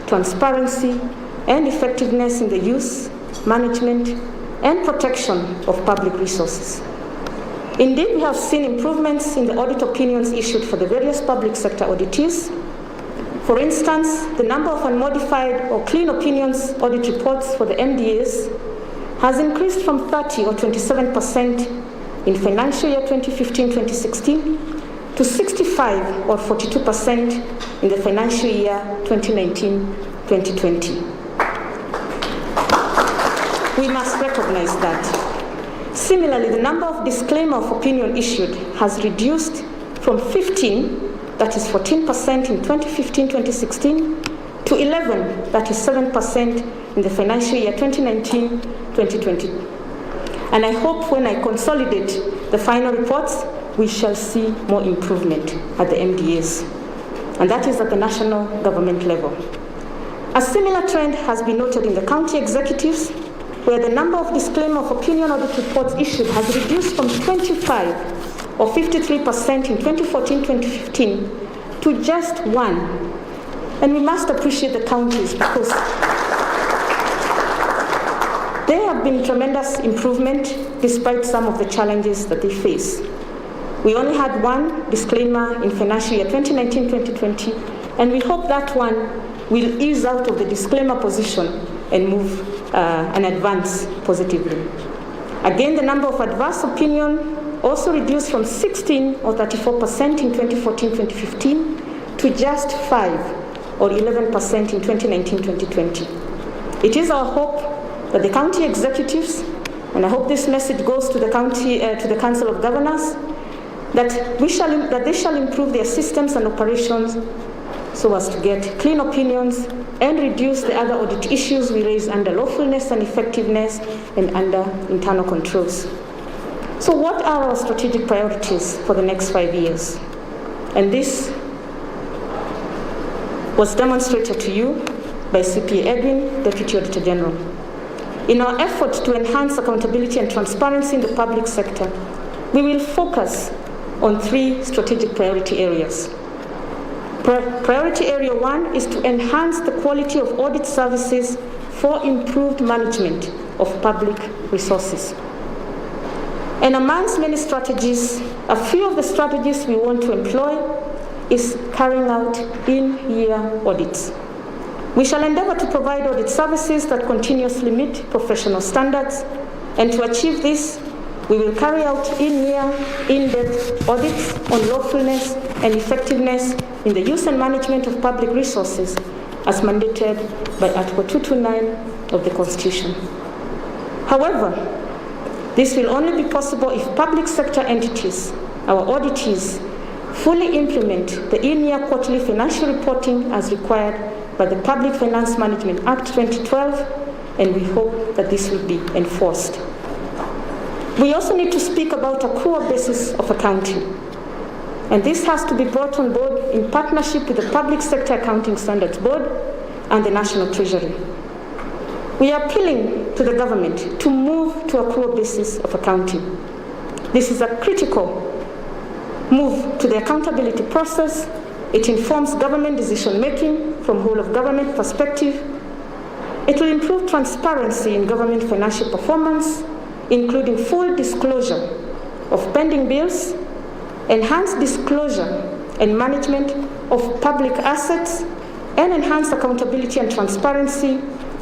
transparency, and effectiveness in the use, management, and protection of public resources. Indeed, we have seen improvements in the audit opinions issued for the various public sector auditees. For instance, the number of unmodified or clean opinions audit reports for the MDAs has increased from 30 or 27% in financial year 2015-2016 to 65 or 42% in the financial year 2019-2020. We must recognize that. Similarly, the number of disclaimer of opinion issued has reduced from 15, that is 14% in 2015-2016, to 11, that is 7% in the financial year 2019-2020. And I hope when I consolidate the final reports, we shall see more improvement at the MDAs. And that is at the national government level. A similar trend has been noted in the county executives, where the number of disclaimer of opinion audit reports issued has reduced from 25 or 53% in 2014-2015 to just 1. And we must appreciate the counties because there have been tremendous improvement despite some of the challenges that they face. We only had one disclaimer in financial year 2019-2020, and we hope that one will ease out of the disclaimer position and move and advance positively. Again, the number of adverse opinion also reduced from 16 or 34% in 2014-2015 to just 5 or 11% in 2019-2020. It is our hope that the county executives, and I hope this message goes to the county, to the Council of Governors, that they shall improve their systems and operations so as to get clean opinions and reduce the other audit issues we raise under lawfulness and effectiveness and under internal controls. So what are our strategic priorities for the next 5 years? And this was demonstrated to you by CPA Edwin, Deputy Auditor General. In our effort to enhance accountability and transparency in the public sector, we will focus on 3 strategic priority areas. Priority area 1 is to enhance the quality of audit services for improved management of public resources. And amongst many strategies, a few of the strategies we want to employ is carrying out in-year audits. We shall endeavor to provide audit services that continuously meet professional standards, and to achieve this, we will carry out in-year, in-depth audits on lawfulness and effectiveness in the use and management of public resources as mandated by Article 229 of the Constitution. However, this will only be possible if public sector entities, our auditees, fully implement the in-year quarterly financial reporting as required by the Public Finance Management Act 2012, and we hope that this will be enforced. We also need to speak about accrual basis of accounting. And this has to be brought on board in partnership with the Public Sector Accounting Standards Board and the National Treasury. We are appealing to the government to move to accrual basis of accounting. This is a critical move to the accountability process. It informs government decision-making from whole of government perspective. It will improve transparency in government financial performance, including full disclosure of pending bills, enhanced disclosure and management of public assets, and enhance accountability and transparency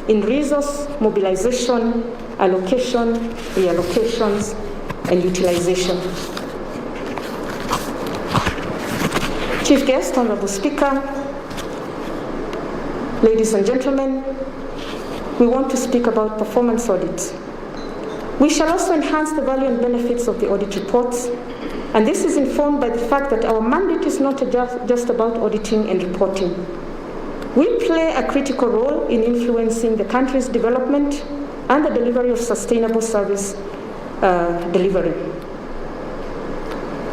in resource mobilization, allocation, reallocations, and utilization. Chief Guest, Honorable Speaker, ladies and gentlemen, we want to speak about performance audits. We shall also enhance the value and benefits of the audit reports, and this is informed by the fact that our mandate is not just about auditing and reporting. We play a critical role in influencing the country's development and the delivery of sustainable service delivery.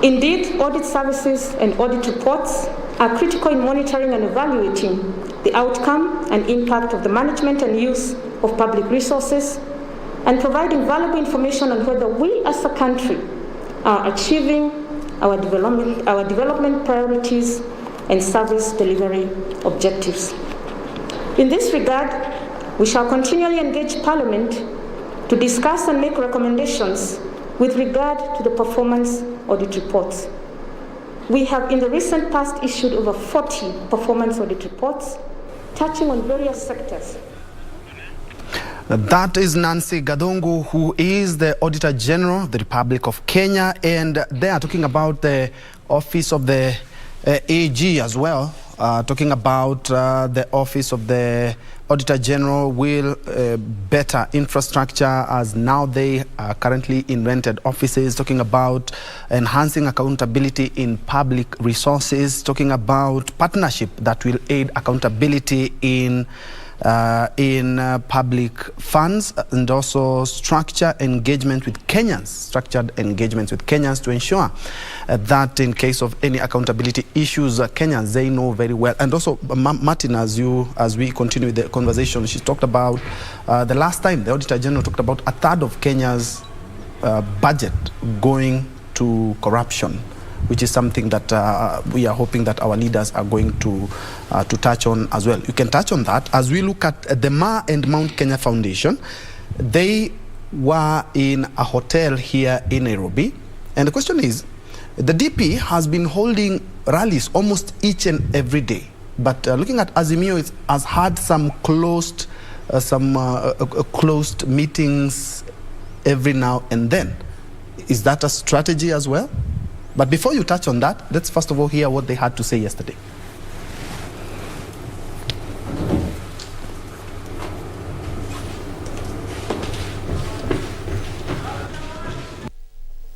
Indeed, audit services and audit reports are critical in monitoring and evaluating the outcome and impact of the management and use of public resources, and providing valuable information on whether we as a country are achieving our development priorities and service delivery objectives. In this regard, we shall continually engage Parliament to discuss and make recommendations with regard to the performance audit reports. We have in the recent past issued over 40 performance audit reports touching on various sectors. That is Nancy Gadongo, who is the Auditor General of the Republic of Kenya, and they are talking about the Office of the AG as well, talking about the Office of the Auditor General will better infrastructure, as now they are currently in rented offices, talking about enhancing accountability in public resources, talking about partnership that will aid accountability in public funds, and also structured engagement with Kenyans to ensure that in case of any accountability issues, Kenyans, they know very well. And also, Martin, as we continue the conversation, she talked about the last time the Auditor General talked about a third of Kenya's budget going to corruption, which is something that we are hoping that our leaders are going to touch on as well. You can touch on that. As we look at the Ma and Mount Kenya Foundation, they were in a hotel here in Nairobi. And the question is, the DP has been holding rallies almost each and every day. But looking at Azimio, it has had some closed meetings every now and then. Is that a strategy as well? But before you touch on that, let's first of all hear what they had to say yesterday.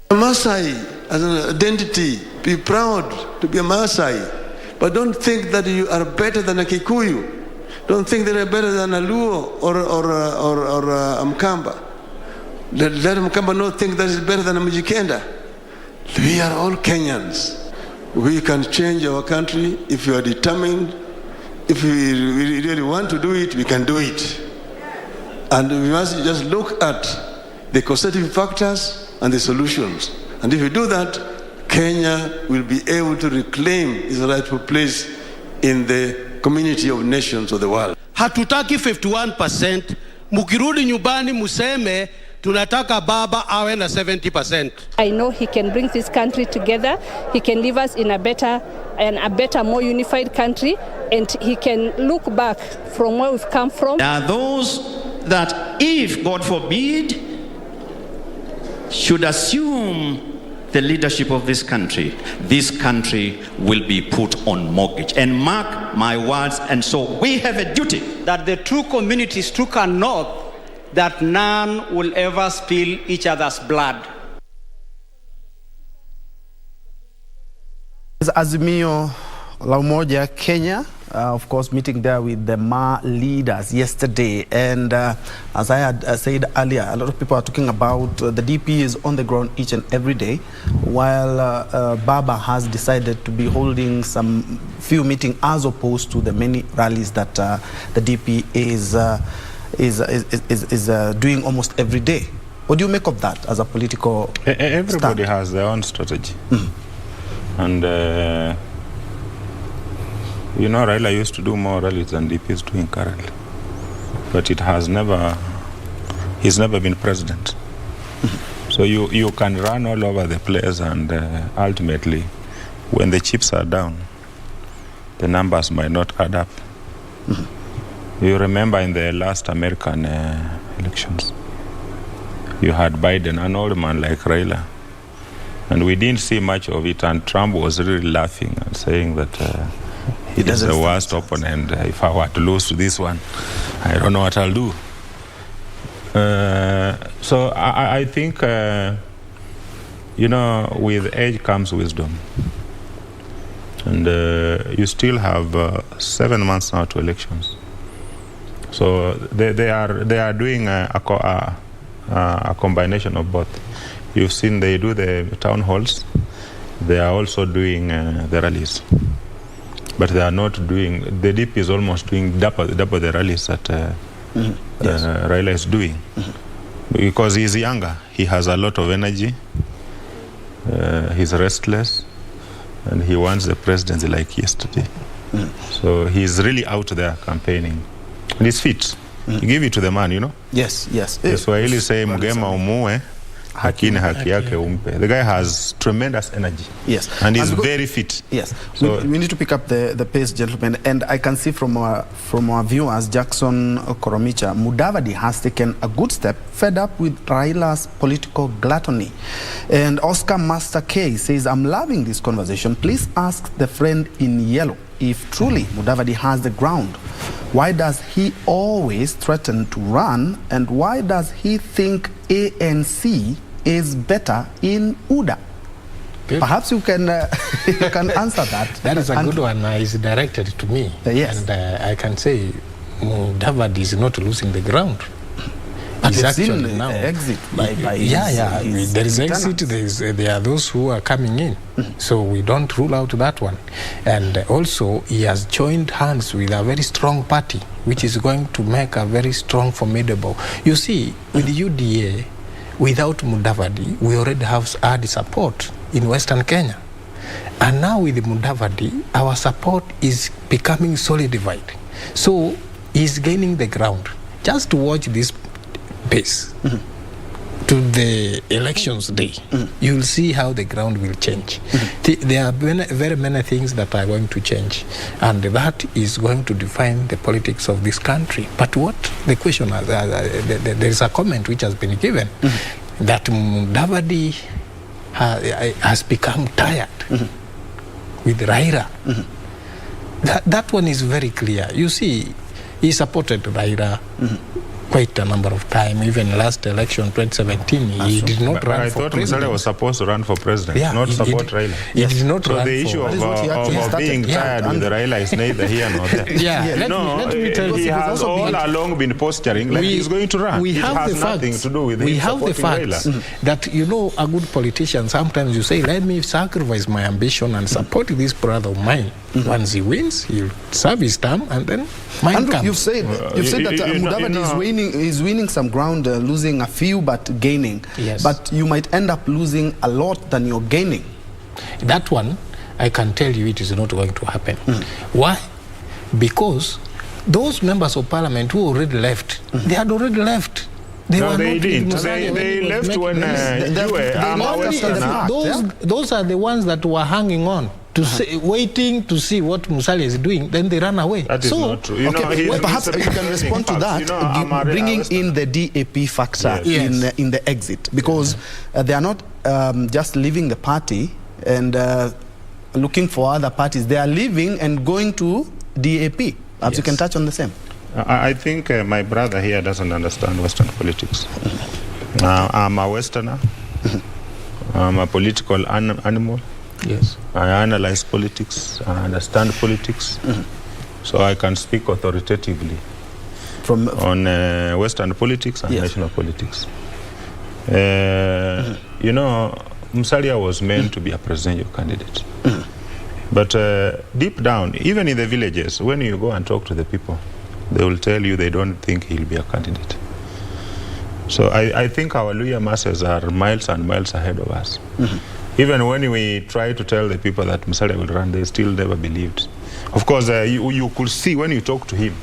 Maasai as an identity, be proud to be a Maasai, but don't think that you are better than a Kikuyu. Don't think that you're better than a Luo or a Mkamba. Let Mkamba not think that he's better than a Mjikenda. We are all Kenyans. We can change our country if you are determined. If we really want to do it, we can do it. And we must just look at the causative factors and the solutions. And if we do that, Kenya will be able to reclaim its rightful place in the community of nations of the world. Hatutaki 51%. Mukirudi nyumbani museme tunataka baba awe na 70%. I know he can bring this country together. He can leave us in a better, more unified country, and he can look back from where we've come from. There are those that, if God forbid, should assume the leadership of this country will be put on mortgage. And mark my words, and so we have a duty that the true communities, true can know that none will ever spill each other's blood. Azimio la Umoja Kenya, of course, meeting there with the Ma leaders yesterday. And as I had said earlier, a lot of people are talking about the DP is on the ground each and every day, while Baba has decided to be holding some few meetings as opposed to the many rallies that the DP is doing almost every day. What do you make of that as a political Everybody has their own strategy. And you know, Raila used to do more rallies than DP is doing currently. But he's never been president. So you can run all over the place, and ultimately when the chips are down, the numbers might not add up. You remember in the last American elections, you had Biden, an old man like Raila, and we didn't see much of it, and Trump was really laughing and saying that he is the worst opponent. If I were to lose to this one, I don't know what I'll do. So I think, with age comes wisdom. And you still have 7 months now to elections. So they are doing a combination of both. You've seen they do the town halls. They are also doing the rallies. But they are not doing, the DP is almost doing double the rallies that Raila is doing. Because he's younger, he has a lot of energy, he's restless, and he wants the presidency like yesterday. So he's really out there campaigning. And he's fit. You give it to the man, Yes. The Swahili say, mgema umue, hakini haki yake umpe. The guy has tremendous energy. Yes. And he's very fit. Yes. So we need to pick up the pace, gentlemen. And I can see from our viewers, Jackson Koromicha, Mudavadi has taken a good step, fed up with Raila's political gluttony. And Oscar Master K says, I'm loving this conversation. Please ask the friend in yellow if truly Mudavadi has the ground. Why does he always threaten to run, and why does he think ANC is better in UDA? Good. Perhaps you can you can answer that. That is a good one. It's directed to me. Yes. And I can say Mudavadi is not losing the ground. But it's actually now exit by there is exit. There are those who are coming in, so we don't rule out that one. And also, he has joined hands with a very strong party, which is going to make a very strong, formidable. You see, with the UDA, without Mudavadi, we already have had support in Western Kenya, and now with Mudavadi, our support is becoming solidified. So he's gaining the ground. Just to watch this pace to the elections day, you will see how the ground will change. There are very many things that are going to change, and that is going to define the politics of this country. But what the question is, there is a comment which has been given that Mudavadi has become tired with Raila. That one is very clear. You see, he supported Raila quite a number of times. Even last election, 2017, he did not run for president. I thought Musale was supposed to run for president, not support Raila. He did not run for... So the issue of being tired with Raila is neither here nor there. Let me tell you, he has all along been posturing like he's going to run. It has nothing to do with him supporting Raila. That, a good politician, sometimes you say, let me sacrifice my ambition and support this brother of mine. Once he wins, he'll serve his term, and then mine comes. You've said that Mudavadi is winning some ground, losing a few but gaining. Yes. But you might end up losing a lot than you're gaining. That one, I can tell you, it is not going to happen. Why? Because those members of parliament who already left, they had already left. They didn't. They left when those are the ones that were hanging on, waiting to see what Musale is doing. Then they ran away. That is not true. Perhaps you can respond to that, bringing in the DAP factor in the exit, because they are not just leaving the party and looking for other parties. They are leaving and going to DAP. Perhaps you can touch on the same. I think my brother here doesn't understand Western politics. I'm a Westerner. I'm a political animal. Yes. I analyze politics. I understand politics. So I can speak authoritatively on Western politics and national politics. Musalia was meant to be a presidential candidate. But deep down, even in the villages, when you go and talk to the people, they will tell you they don't think he'll be a candidate. So I think our Luya masses are miles and miles ahead of us. Even when we try to tell the people that Musalia will run, they still never believed. Of course, you could see when you talk to him,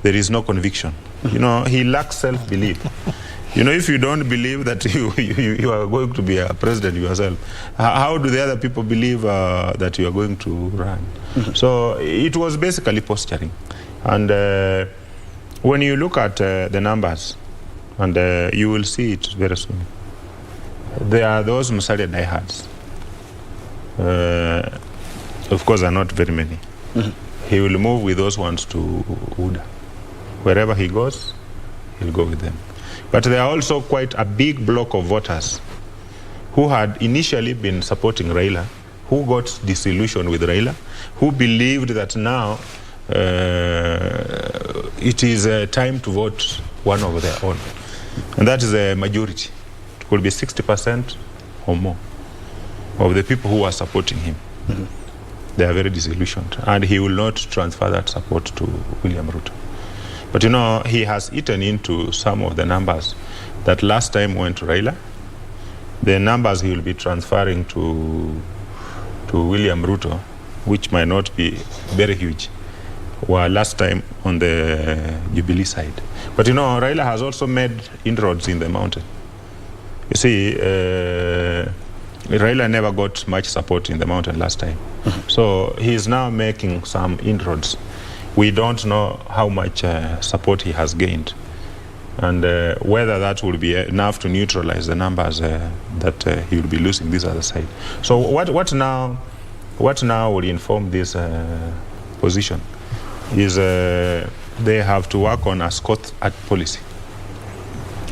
there is no conviction. He lacks self-belief. You know, if you don't believe that you are going to be a president yourself, how do the other people believe that you are going to run? So it was basically posturing. And when you look at the numbers, and you will see it very soon, there are those Musalia diehards. Of course, are not very many. He will move with those ones to UDA. Wherever he goes, he'll go with them. But there are also quite a big block of voters who had initially been supporting Raila, who got disillusioned with Raila, who believed that now it is time to vote one of their own. And that is a majority. It could be 60% or more of the people who are supporting him. They are very disillusioned. And he will not transfer that support to William Ruto. But you know, he has eaten into some of the numbers that last time went to Raila. The numbers he will be transferring to William Ruto, which might not be very huge, were last time on the Jubilee side. But you know, Raila has also made inroads in the mountain. You see, Raila never got much support in the mountain last time. So he is now making some inroads. We don't know how much support he has gained, and whether that will be enough to neutralize the numbers that he will be losing this other side. So what now will inform this position is they have to work on a Scott at policy,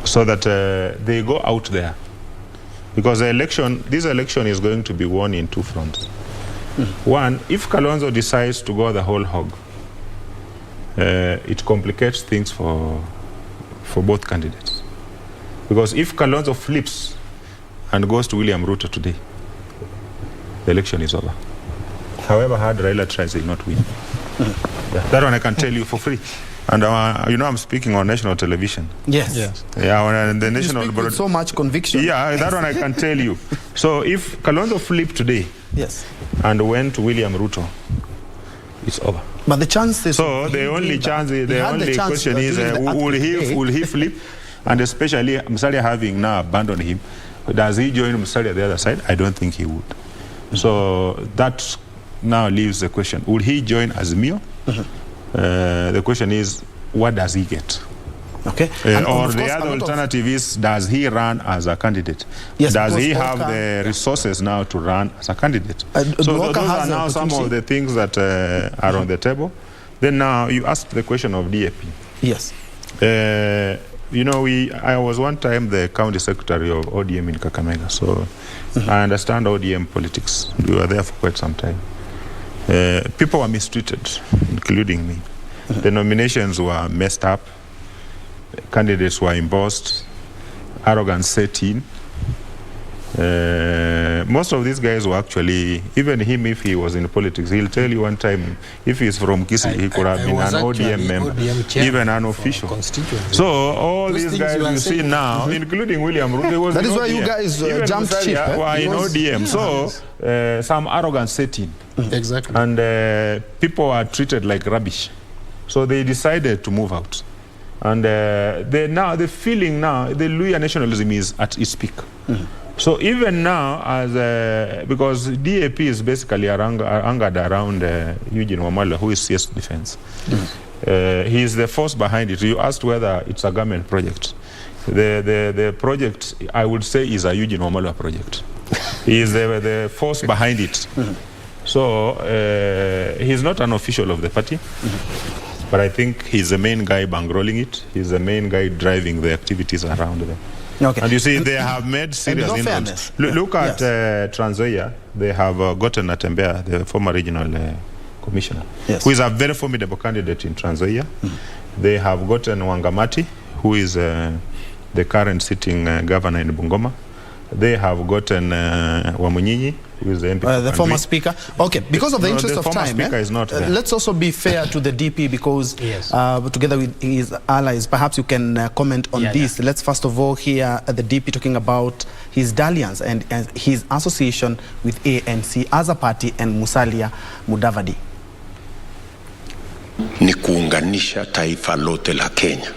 so that they go out there, because this election is going to be won in two fronts. One, if Kalonzo decides to go the whole hog, it complicates things for both candidates. Because if Kalonzo flips and goes to William Ruto today, the election is over. However hard Raila tries, he will not win. That one I can tell you for free. And you know, I'm speaking on national television. Yes. Yeah, on the national. You speak with so much conviction. Yeah, that one I can tell you. So if Kalonzo flipped today, and went to William Ruto, it's over. But the chances. So the only question is, will he flip? And especially Musalia having now abandoned him, does he join Musalia the other side? I don't think he would. So that now leaves the question: will he join Azimio? The question is, what does he get? Okay. Or the other alternative is, does he run as a candidate? Yes, does he have the resources now to run as a candidate? So those are now some of the things that are on the table. Then now you asked the question of DAP. Yes. You know, I was one time the county secretary of ODM in Kakamega, so I understand ODM politics. We were there for quite some time. People were mistreated, including me. The nominations were messed up. Candidates were embossed. Arrogance set in. Most of these guys were actually, even him, if he was in politics, he'll tell you one time, if he's from Kisii, he could have been an ODM member, even unofficial. So all these guys you see now, including William Ruto, that is why you guys jumped ship. Were in ODM. So some arrogance set in. Exactly. And people are treated like rubbish. So they decided to move out. And the feeling now, the Luhya nationalism is at its peak. So even now, because DAP is basically anchored around Eugene Wamalwa, who is CS Defense. He is the force behind it. You asked whether it's a government project. The project, I would say, is a Eugene Wamalwa project. He is the force behind it. So he's not an official of the party. But I think he's the main guy bankrolling it. He's the main guy driving the activities around them. Okay. And you see, they have made serious inroads. Look at Trans Nzoia. They have gotten Natembeya, the former regional commissioner, who is a very formidable candidate in Trans Nzoia. They have gotten Wangamati, who is the current sitting governor in Bungoma. They have gotten Wamunyinyi, who is the MP. The former speaker. Okay, because of the interest of time, is not there. Let's also be fair to the DP, because together with his allies, perhaps you can comment on this. Let's first of all hear the DP talking about his dalliance and his association with ANC as a party and Musalia Mudavadi. Ni kuunganisha taifa lote la Kenya.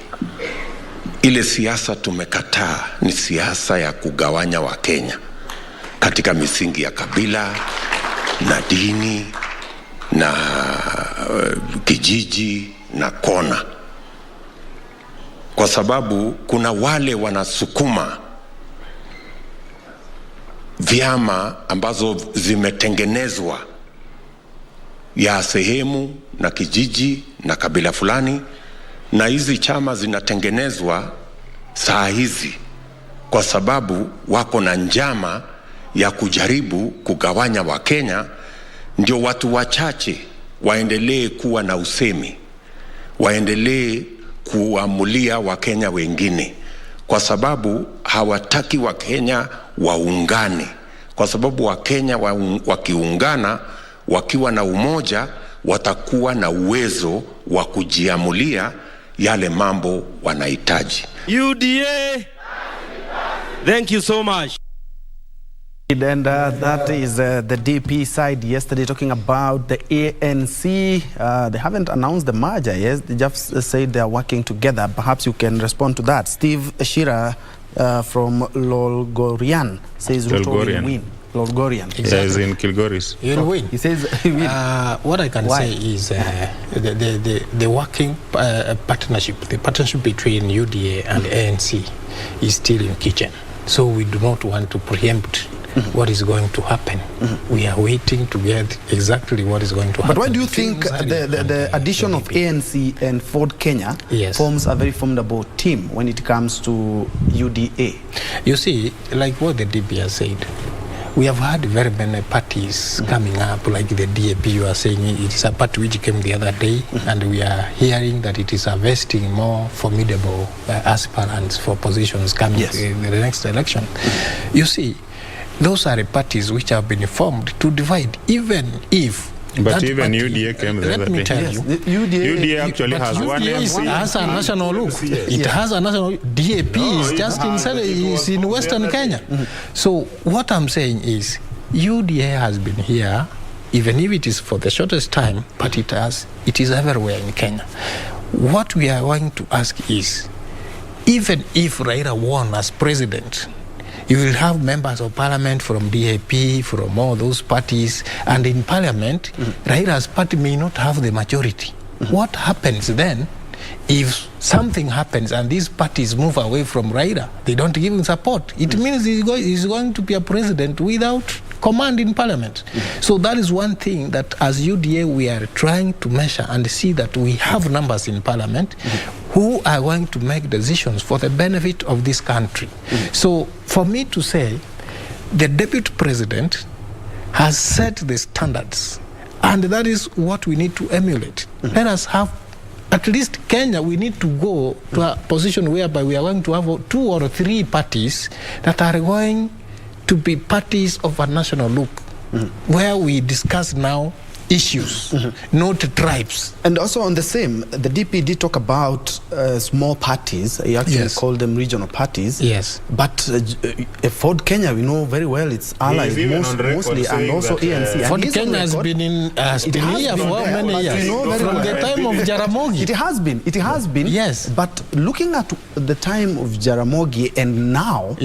Ile siasa tumekataa ni siasa ya kugawanya Wakenya katika misingi ya kabila na dini na kijiji na kona, kwa sababu kuna wale wanasukuma vyama ambazo zimetengenezwa ya sehemu na kijiji na kabila fulani, na hizi chama zinatengenezwa saa hizi kwa sababu wako na njama ya kujaribu kugawanya Wakenya, ndio watu wachache waendelee kuwa na usemi, waendelee kuamulia Wakenya wengine, kwa sababu hawataki Wakenya waungane, kwa sababu Wakenya wakiungana, wakiwa na umoja, watakuwa na uwezo wa kujiamulia yale mambo wanahitaji. UDA, thank you so much. And that is the DP side yesterday talking about the ANC. They haven't announced the merger, yes? They just said they are working together. Perhaps you can respond to that. Steve Shira from Lolgorian says Ruto will win. Lolgorian. Exactly. Yeah, he's in Kilgoris. He'll win. He says he'll win. What I can say is the working partnership, the partnership between UDA and ANC is still in kitchen. So we do not want to preempt what is going to happen. We are waiting to get exactly what is going to happen. But why do you think the addition of ANC and Ford Kenya forms a very formidable team when it comes to UDA? You see, like what the DP has said, we have had very many parties coming up, like the DAP, you are saying it is a party which came the other day, and we are hearing that it is investing more formidable aspirants for positions coming in the next election. You see, those are the parties which have been formed to divide, even if... But even UDA came the other day. Let me tell you. UDA actually has one MC. It has a national look. It has a national... DAP is just in Western Kenya. So what I'm saying is, UDA has been here, even if it is for the shortest time, but it is everywhere in Kenya. What we are going to ask is, even if Raila won as president, you will have members of parliament from DAP, from all those parties, and in parliament, Raila's party may not have the majority. What happens then if something happens and these parties move away from Raila? They don't give him support. It means he's going to be a president without command in parliament. So that is one thing that as UDA we are trying to measure and see that we have numbers in parliament who are going to make decisions for the benefit of this country. So for me to say, the deputy president has set the standards, and that is what we need to emulate. Let us have, at least Kenya, we need to go to a position whereby we are going to have 2 or 3 parties that are going to be parties of a national look, where we discuss now issues, not tribes. And also on the same, the DP did talk about small parties. He actually called them regional parties. Yes. But Ford Kenya, we know very well its allies mostly, and also ANC. Ford Kenya has been here for how many years? From the time of Jaramogi. It has been. Yes. But looking at the time of Jaramogi and now,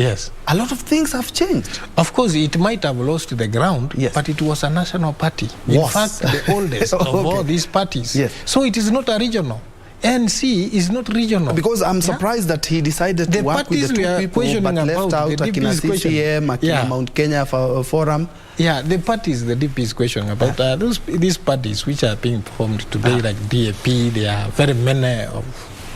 a lot of things have changed. Of course, it might have lost the ground, but it was a national party. In fact, the oldest of all these parties. So it is not a regional. NC is not regional. Because I'm surprised that he decided to work with the 2 people, but left out Akina CCM, Akina Mount Kenya Forum. Yeah, the parties the DP is questioning about these parties which are being formed today, like DAP, there are very many of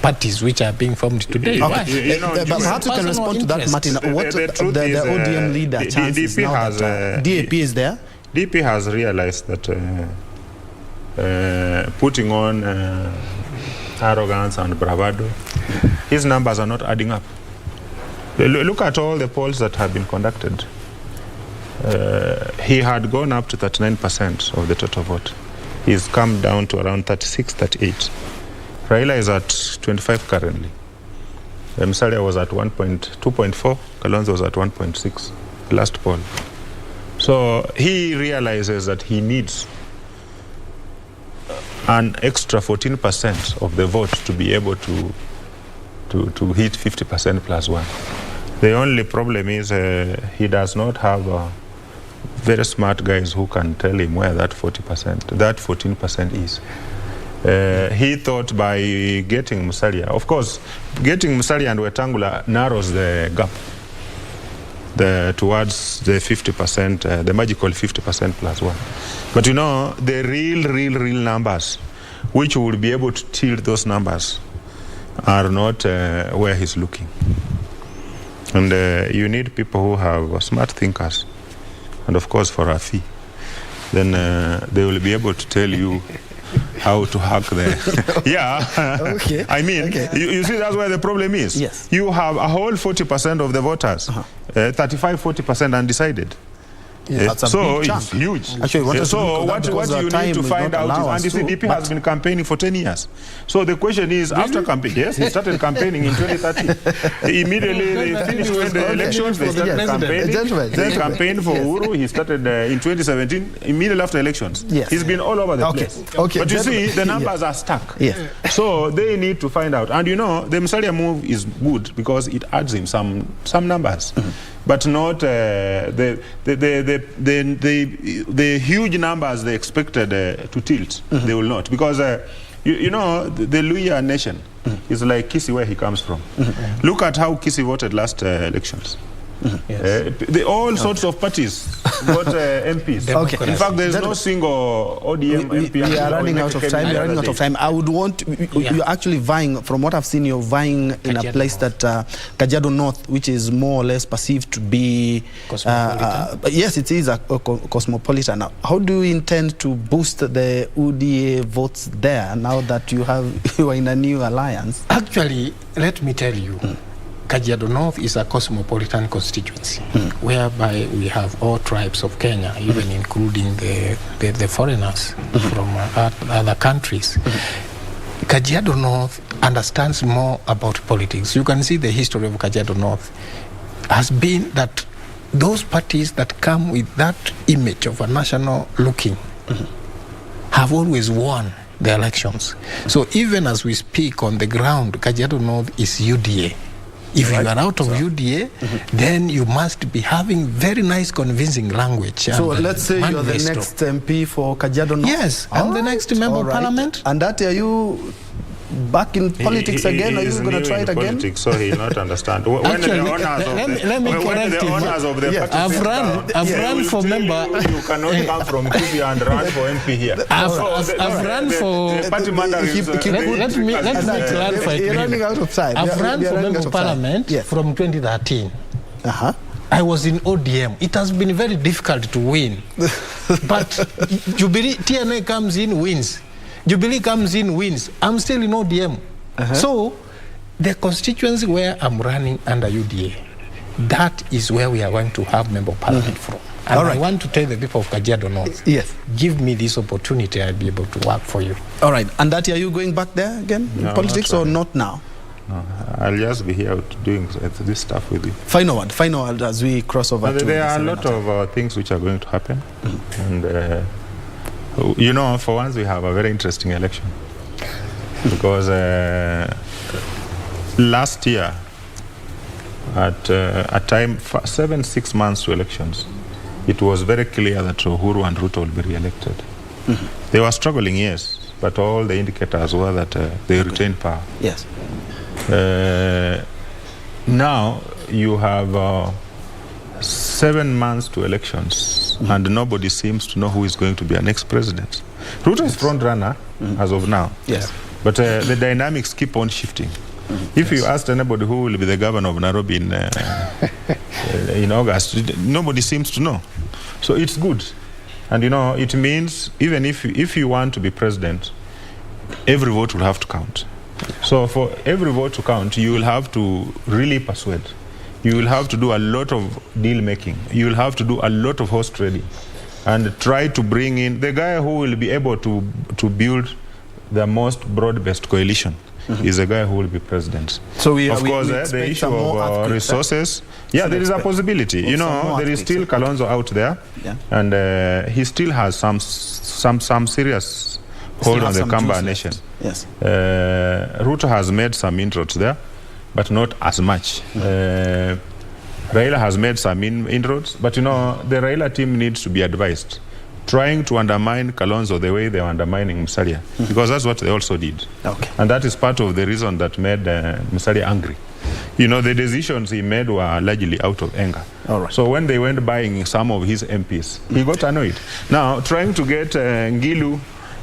parties which are being formed today. Okay. But perhaps you can respond to that, Martin. What the ODM leader chances now that DAP is there? DP has realized that putting on arrogance and bravado, his numbers are not adding up. Look at all the polls that have been conducted. He had gone up to 39% of the total vote. He's come down to around 36, 38. Raila is at 25 currently. Musalia was at 2.4. Kalonzo was at 1.6, last poll. So he realizes that he needs an extra 14% of the vote to be able to to hit 50% plus one. The only problem is he does not have very smart guys who can tell him where that 14% is. He thought by getting Musalia, of course, getting Musalia and Wetangula narrows the gap towards the 50%, the magical 50% plus one. But you know, the real numbers, which will be able to tilt those numbers, are not where he's looking. And you need people who have smart thinkers, and of course for a fee. Then they will be able to tell you how to hack the... Yeah, okay. I mean, okay. You see that's where the problem is. Yes. You have a whole 40% of the voters, 35-40% undecided. Yeah, that's a so big it's chunk. huge. Actually, so what you need to find out is, and the CDP has been campaigning for 10 years. So the question is, after campaign, yes, he started campaigning in 2013. Immediately they finished when the elections, they started campaigning. Then campaigned for Uhuru, he started in 2017, immediately after elections. Yes. He's been all over the place. Okay. But you see, the numbers are stuck. Yes. So they need to find out. And you know, the Musalia move is good because it adds him some numbers. But not the huge numbers they expected to tilt. They will not, because you know, the Luhya nation is like Kisii, where he comes from. Look at how Kisii voted last elections. Yes. All sorts of parties got MPs. Okay. In fact, there is no single ODM MP. We are running out of time. We are running out of time. I would want... You're actually vying, from what I've seen, you're vying in a place that Kajiado North, which is more or less perceived to be... yes, it is a cosmopolitan. Now, how do you intend to boost the UDA votes there now that you are in a new alliance? Actually, let me tell you, Kajiado North is a cosmopolitan constituency, whereby we have all tribes of Kenya, even including the foreigners from other countries. Kajiado North understands more about politics. You can see the history of Kajiado North has been that those parties that come with that image of a national looking have always won the elections. So even as we speak on the ground, Kajiado North is UDA. If you are out of UDA, then you must be having very nice convincing language. So let's say you're the next MP for Kajiado North. Yes, I'm the next member of Parliament. And that, are you back in politics again? Are you going to try it again? Politics, so he'll not understand. Actually, let me correct you. I've run for member. You cannot come from Kisii and run for MP here. I've run for... Let me clarify. You're running out of time. I've run for member of Parliament from 2013. I was in ODM. It has been very difficult to win. But Jubilee, TNA comes in, wins. Jubilee comes in, wins. I'm still in ODM. So, the constituency where I'm running under UDA, that is where we are going to have member of Parliament from. And I want to tell the people of Kajiado North, yes, give me this opportunity, I'll be able to work for you. All right. And that, are you going back there again in politics or not now? No, I'll just be here doing this stuff with you. Final word as we cross over to... There are a lot of things which are going to happen. And... you know, for once we have a very interesting election because last year at a time 6 months to elections, it was very clear that Uhuru and Ruto will be re-elected. They were struggling, yes, but all the indicators were that they retained power. Yes. Now you have 7 months to elections, and nobody seems to know who is going to be our next president. Ruto is front runner as of now. Yes. But the dynamics keep on shifting. If you asked anybody who will be the governor of Nairobi in August, nobody seems to know. So it's good. And you know, it means even if you want to be president, every vote will have to count. So for every vote to count, you will have to really persuade. You will have to do a lot of deal making. You will have to do a lot of horse trading and try to bring in the guy who will be able to build the most broad-based coalition. Is a guy who will be president. So of course, the issue of resources, there is a possibility. You know, there is still Kalonzo out there, and he still has some serious hold on the Kamba nation. Yes. Ruto has made some inroads there. but not as much. Raila has made some inroads, but the Raila team needs to be advised. Trying to undermine Kalonzo the way they were undermining Musalia, because that's what they also did. Okay. And that is part of the reason that made Musalia angry. The decisions he made were largely out of anger. All right. So when they went buying some of his MPs, he got annoyed. Now, trying to get Ngilu,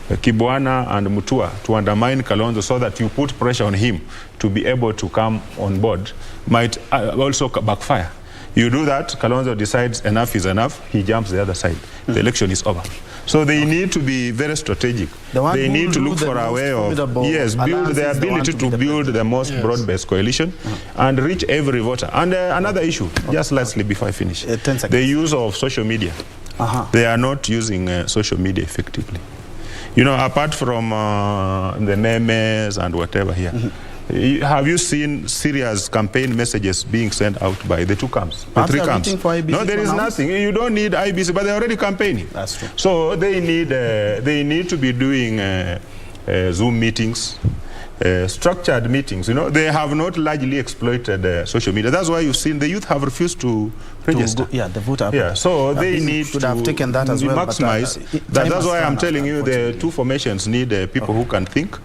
Kibwana and Mutua to undermine Kalonzo so that you put pressure on him to be able to come on board might also backfire. You do that, Kalonzo decides enough is enough, he jumps the other side. The election is over. So they need to be very strategic. They need to look for a way of, build the ability to build the most broad-based coalition and reach every voter. And another issue, just lastly before I finish, the use of social media. They are not using social media effectively. Apart from the memes and whatever here, have you seen serious campaign messages being sent out by the two camps, the three camps? No, there is nothing. You don't need IBC, but they're already campaigning. That's true. So they need to be doing Zoom meetings, structured meetings. They have not largely exploited social media. That's why you've seen the youth have refused to register. The voter. Yeah, so they need to have taken that as well, maximize. That's why I'm telling you the two formations need people who can think.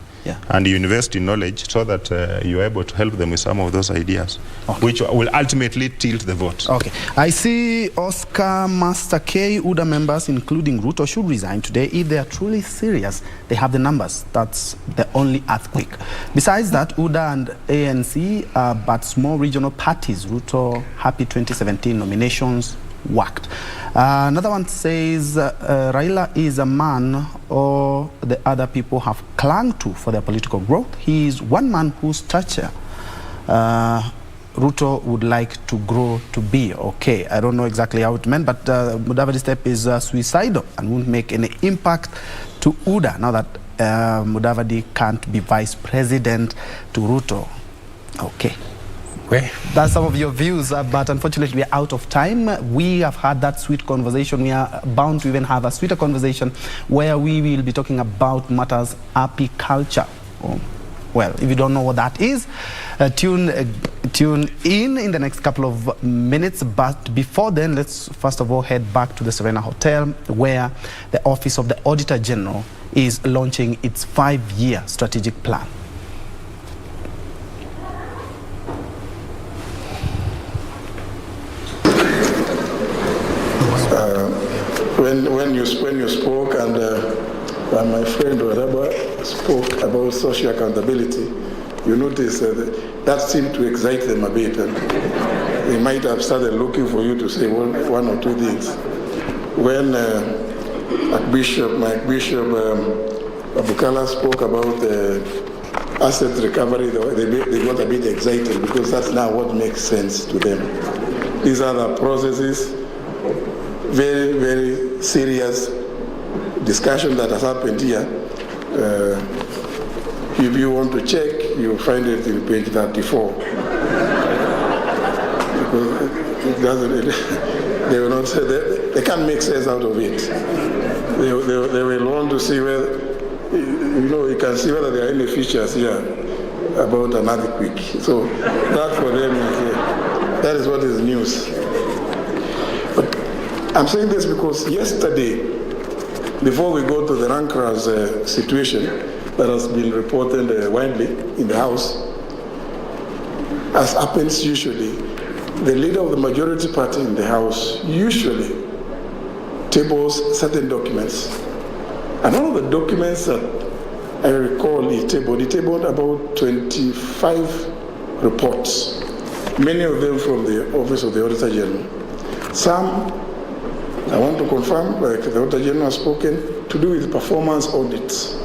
And you invest in knowledge so that you're able to help them with some of those ideas, which will ultimately tilt the vote. Okay. I see Oscar Master K. UDA members, including Ruto, should resign today. If they are truly serious, they have the numbers. That's the only earthquake. Besides that, UDA and ANC are but small regional parties. Ruto, happy 2017 nominations worked. Another one says Raila is a man or the other people have clung to for their political growth. He is one man whose stature Ruto would like to grow to be. Okay, I don't know exactly how it meant, but Mudavadi's step is suicidal and won't make any impact to UDA now that Mudavadi can't be vice president to Ruto. Okay. That's some of your views, but unfortunately we are out of time. We have had that sweet conversation. We are bound to even have a sweeter conversation where we will be talking about matters apiculture. Well, if you don't know what that is, tune in the next couple of minutes. But before then, let's first of all head back to the Serena Hotel, where the Office of the Auditor General is launching its 5-year strategic plan. When you spoke and my friend whatever spoke about social accountability, you notice that seemed to excite them a bit, and they might have started looking for you to say one or two things. When Mike Bishop Abukala spoke about asset recovery, they got a bit excited because that's now what makes sense to them. These are the processes. Very, very serious discussion that has happened here. If you want to check, you'll find it in page 34. Because they will not say they can't make sense out of it. They will want to see whether, you can see whether there are any features here about an earthquake. So that for them that is what is news. I'm saying this because yesterday, before we go to the Rankras situation that has been reported widely in the House, as happens usually, the leader of the majority party in the House usually tables certain documents. And one of the documents that I recall he tabled about 25 reports, many of them from the Office of the Auditor General. Some, I want to confirm, like the Auditor General has spoken, to do with performance audits.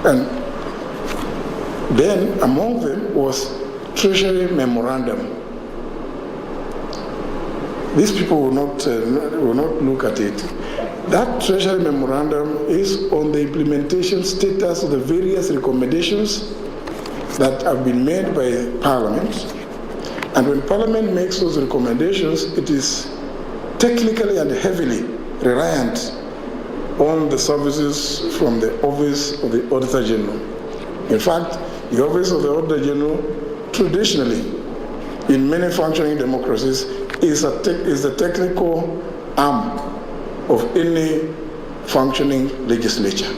And then among them was Treasury Memorandum. These people will not look at it. That Treasury Memorandum is on the implementation status of the various recommendations that have been made by Parliament. And when Parliament makes those recommendations, it is technically and heavily reliant on the services from the Office of the Auditor General. In fact, the office of the Auditor General, traditionally, in many functioning democracies, is the technical arm of any functioning legislature.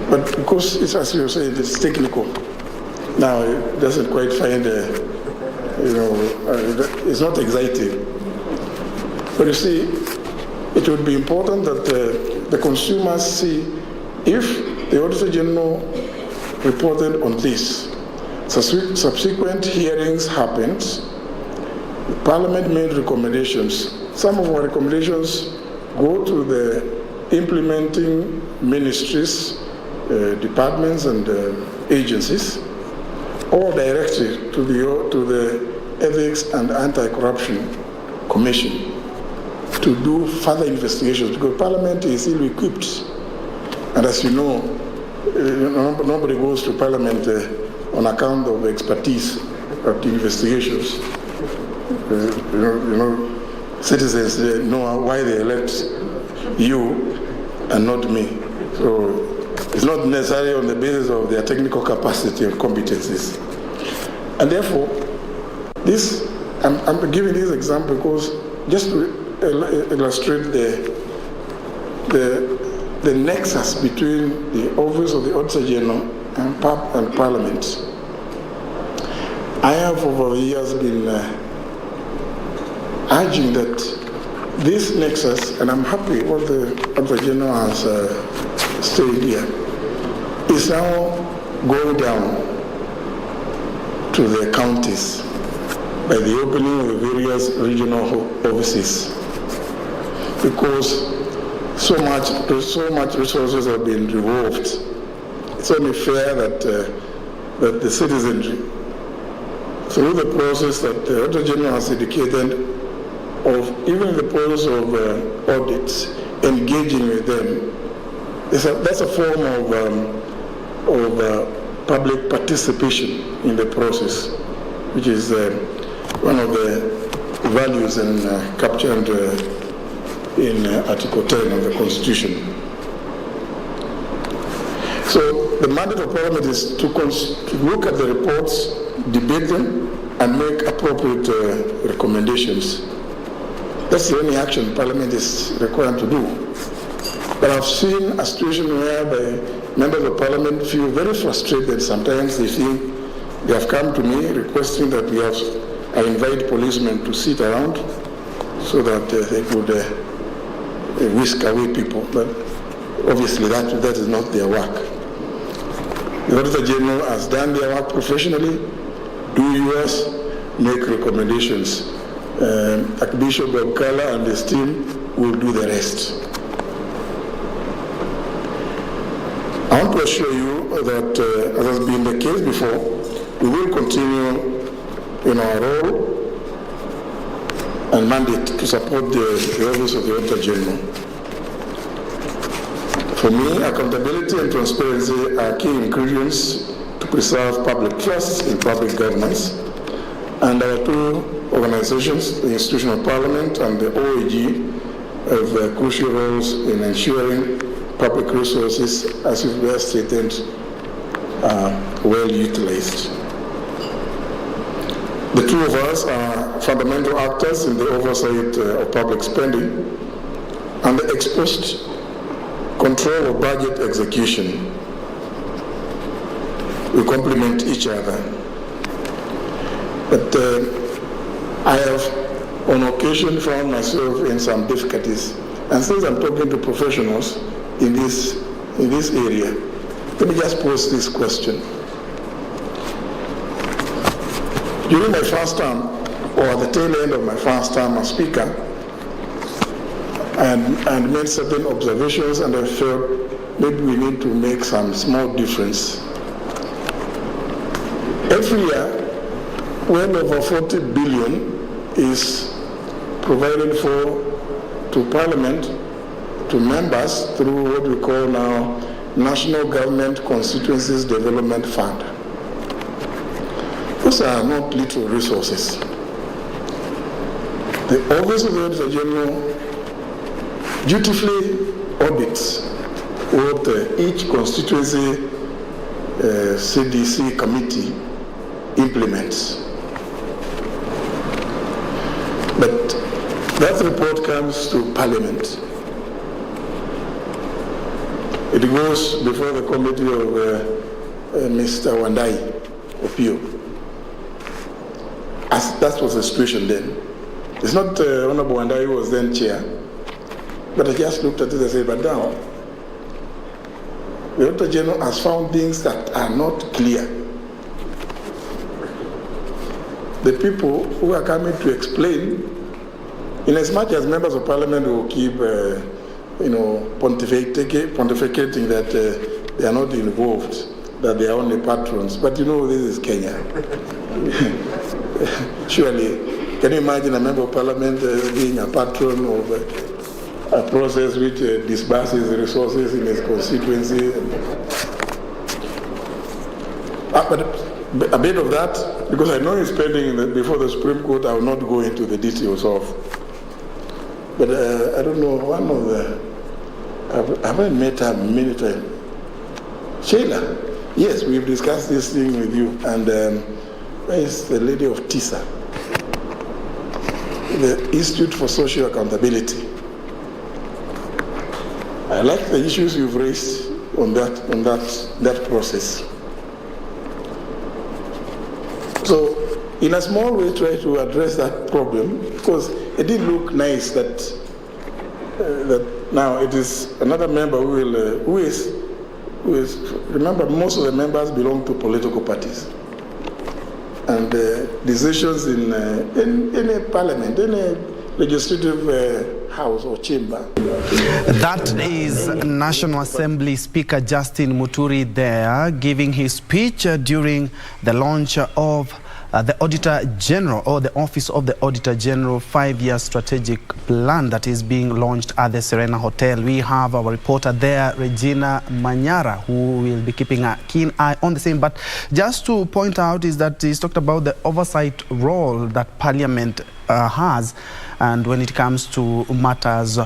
But because it's, as you say, it's technical, now it doesn't quite find it's not exciting. But you see, it would be important that the consumers see if the Auditor General reported on this. Subsequent hearings happened. Parliament made recommendations. Some of our recommendations go to the implementing ministries, departments and agencies, or directly to the Ethics and Anti-Corruption Commission to do further investigations, because Parliament is ill-equipped. And as you know, nobody goes to Parliament on account of expertise of the investigations. Citizens know why they elect you and not me. So it's not necessarily on the basis of their technical capacity and competencies. And therefore, I'm giving this example because just to illustrate the nexus between the office of the Auditor General and Parliament. I have over the years been urging that this nexus, and I'm happy what the Auditor General has stated here, is now going down to the counties by the opening of the various regional offices, because so much resources have been revolved. It's only fair that the citizenry, through the process that the Auditor General has indicated, of even the process of audits, engaging with them, that's a form of public participation in the process, which is one of the values captured in Article 10 of the Constitution. So the mandate of Parliament is to look at the reports, debate them, and make appropriate recommendations. That's the only action Parliament is required to do. But I've seen a situation whereby members of Parliament feel very frustrated. Sometimes they think they have come to me requesting that I invite policemen to sit around so that they could whisk away people. But obviously that is not their work. The Auditor General has done their work professionally. Do yours, make recommendations. Archbishop Abkala and his team will do the rest. I want to assure you that, as has been the case before, we will continue in our role and mandate to support the office of the Auditor General. For me, accountability and transparency are key ingredients to preserve public trust in public governance, and our two organizations, the Institution of Parliament and the OAG, have crucial roles in ensuring public resources, as you were stated, are well utilized. The two of us are fundamental actors in the oversight of public spending and the ex post control of budget execution. We complement each other. But I have on occasion found myself in some difficulties. And since I'm talking to professionals in this area, let me just pose this question. During my first term, or at the tail end of my first term as Speaker, and made certain observations, and I felt maybe we need to make some small difference. Every year, well over 40 billion is provided to Parliament, to members, through what we call now National Government Constituencies Development Fund. Those are not little resources. The Office of the Auditor General dutifully audits what each constituency CDC committee implements. But that report comes to Parliament. It goes before the committee of Mr. Wandai Opio. As that was the situation then. It's not Honorable Wandai who was then chair, but I just looked at it and said, but now, the Auditor General has found things that are not clear. The people who are coming to explain, in as much as members of Parliament will keep pontificating that they are not involved, that they are only patrons. But this is Kenya. Surely, can you imagine a member of Parliament being a patron of a process which disburses resources in his constituency? But a bit of that, because I know it's pending before the Supreme Court, I will not go into the details of. But I don't know, one of the, I haven't met her many times. Sheila, yes, we've discussed this thing with you, and where is the lady of TISA? The Institute for Social Accountability. I like the issues you've raised on that process. So, in a small way, try to address that problem, because it did look nice that now it is another member who is. Remember, most of the members belong to political parties, and decisions in a parliament, in a legislative house or chamber. That is National Assembly Speaker Justin Muturi there giving his speech during the launch of the Auditor General, or the Office of the Auditor General 5-year strategic plan that is being launched at the Serena Hotel. We have our reporter there, Regina Manyara, who will be keeping a keen eye on the same. But just to point out is that he's talked about the oversight role that Parliament has, and when it comes to matters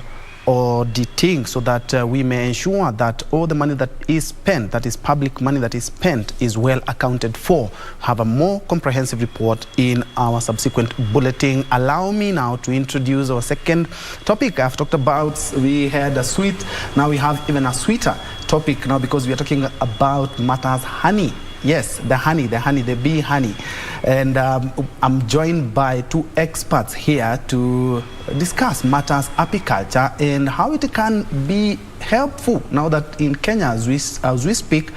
auditing, so that we may ensure that all the money that is spent, that is public money that is spent, is well accounted for. Have a more comprehensive report in our subsequent bulletin. Allow me now to introduce our second topic. I've talked about, we had a sweet, now we have even a sweeter topic now, because we are talking about matters honey. Yes, the bee honey. And I'm joined by two experts here to discuss matters apiculture and how it can be helpful now that in Kenya, as we speak,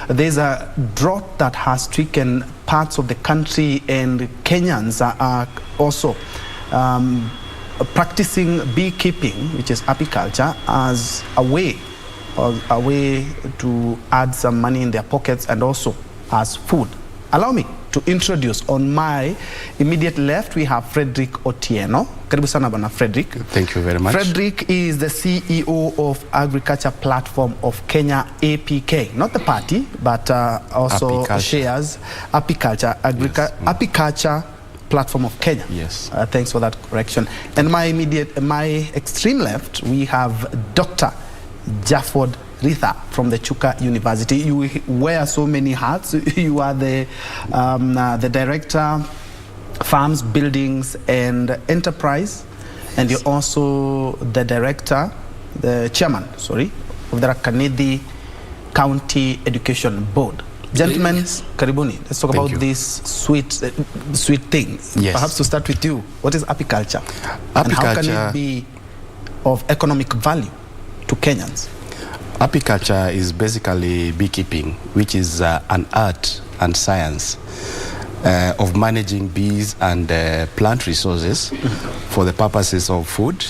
there's a drought that has stricken parts of the country, and Kenyans are also practicing beekeeping, which is apiculture, as a way to add some money in their pockets and also as food. Allow me to introduce, on my immediate left, we have Frederick Otieno. Karibu sana bana Frederick. Thank you very much. Frederick is the CEO of Agriculture Platform of Kenya, APK. Not the party, but also Apiculture. shares Apiculture, Apiculture Platform of Kenya. Yes. Thanks for that correction. And my extreme left, we have Dr. Jafford Ritha from the Chuka University. You wear so many hats. You are the director, farms, buildings, and enterprise, and you're also the chairman, of the Kanedi County Education Board. Gentlemen, karibuni. Let's talk about this sweet thing. Yes. Perhaps to start with you, what is apiculture? And how can it be of economic value to Kenyans? Apiculture is basically beekeeping, which is an art and science of managing bees and plant resources for the purposes of food,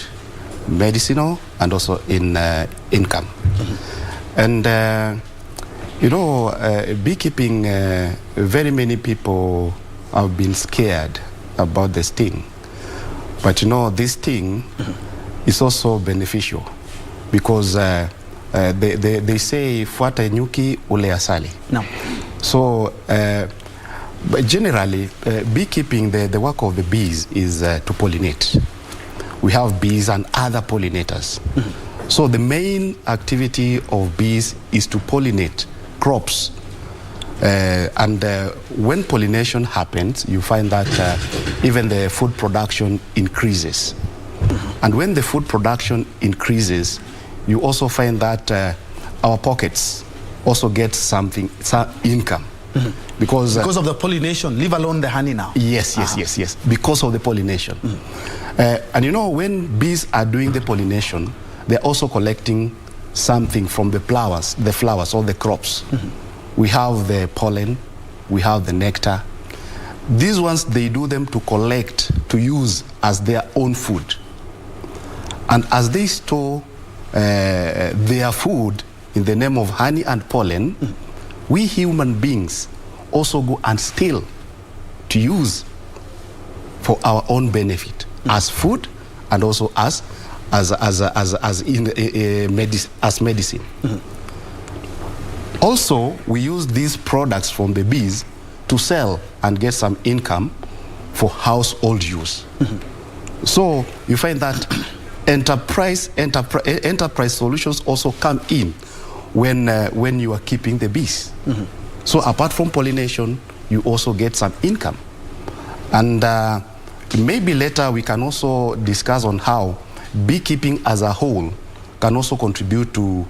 medicinal, and also in income. And beekeeping, very many people have been scared about the sting. But this sting is also beneficial, because they say fuata nyuki ule asali. No. So but generally, beekeeping, the work of the bees is to pollinate. We have bees and other pollinators. So the main activity of bees is to pollinate crops When pollination happens, you find that even the food production increases. And when the food production increases, you also find that our pockets also get some income. Because of the pollination, leave alone the honey now. Yes, because of the pollination. And you know, when bees are doing the pollination, they're also collecting something from the flowers or the crops. We have the pollen, we have the nectar. These ones, they do them to collect, to use as their own food. And as they store their food in the name of honey and pollen, we human beings also go and steal to use for our own benefit as food and also as medicine. Also, we use these products from the bees to sell and get some income for household use. So you find that enterprise solutions also come in when you are keeping the bees. So apart from pollination, you also get some income. And maybe later we can also discuss on how beekeeping as a whole can also contribute to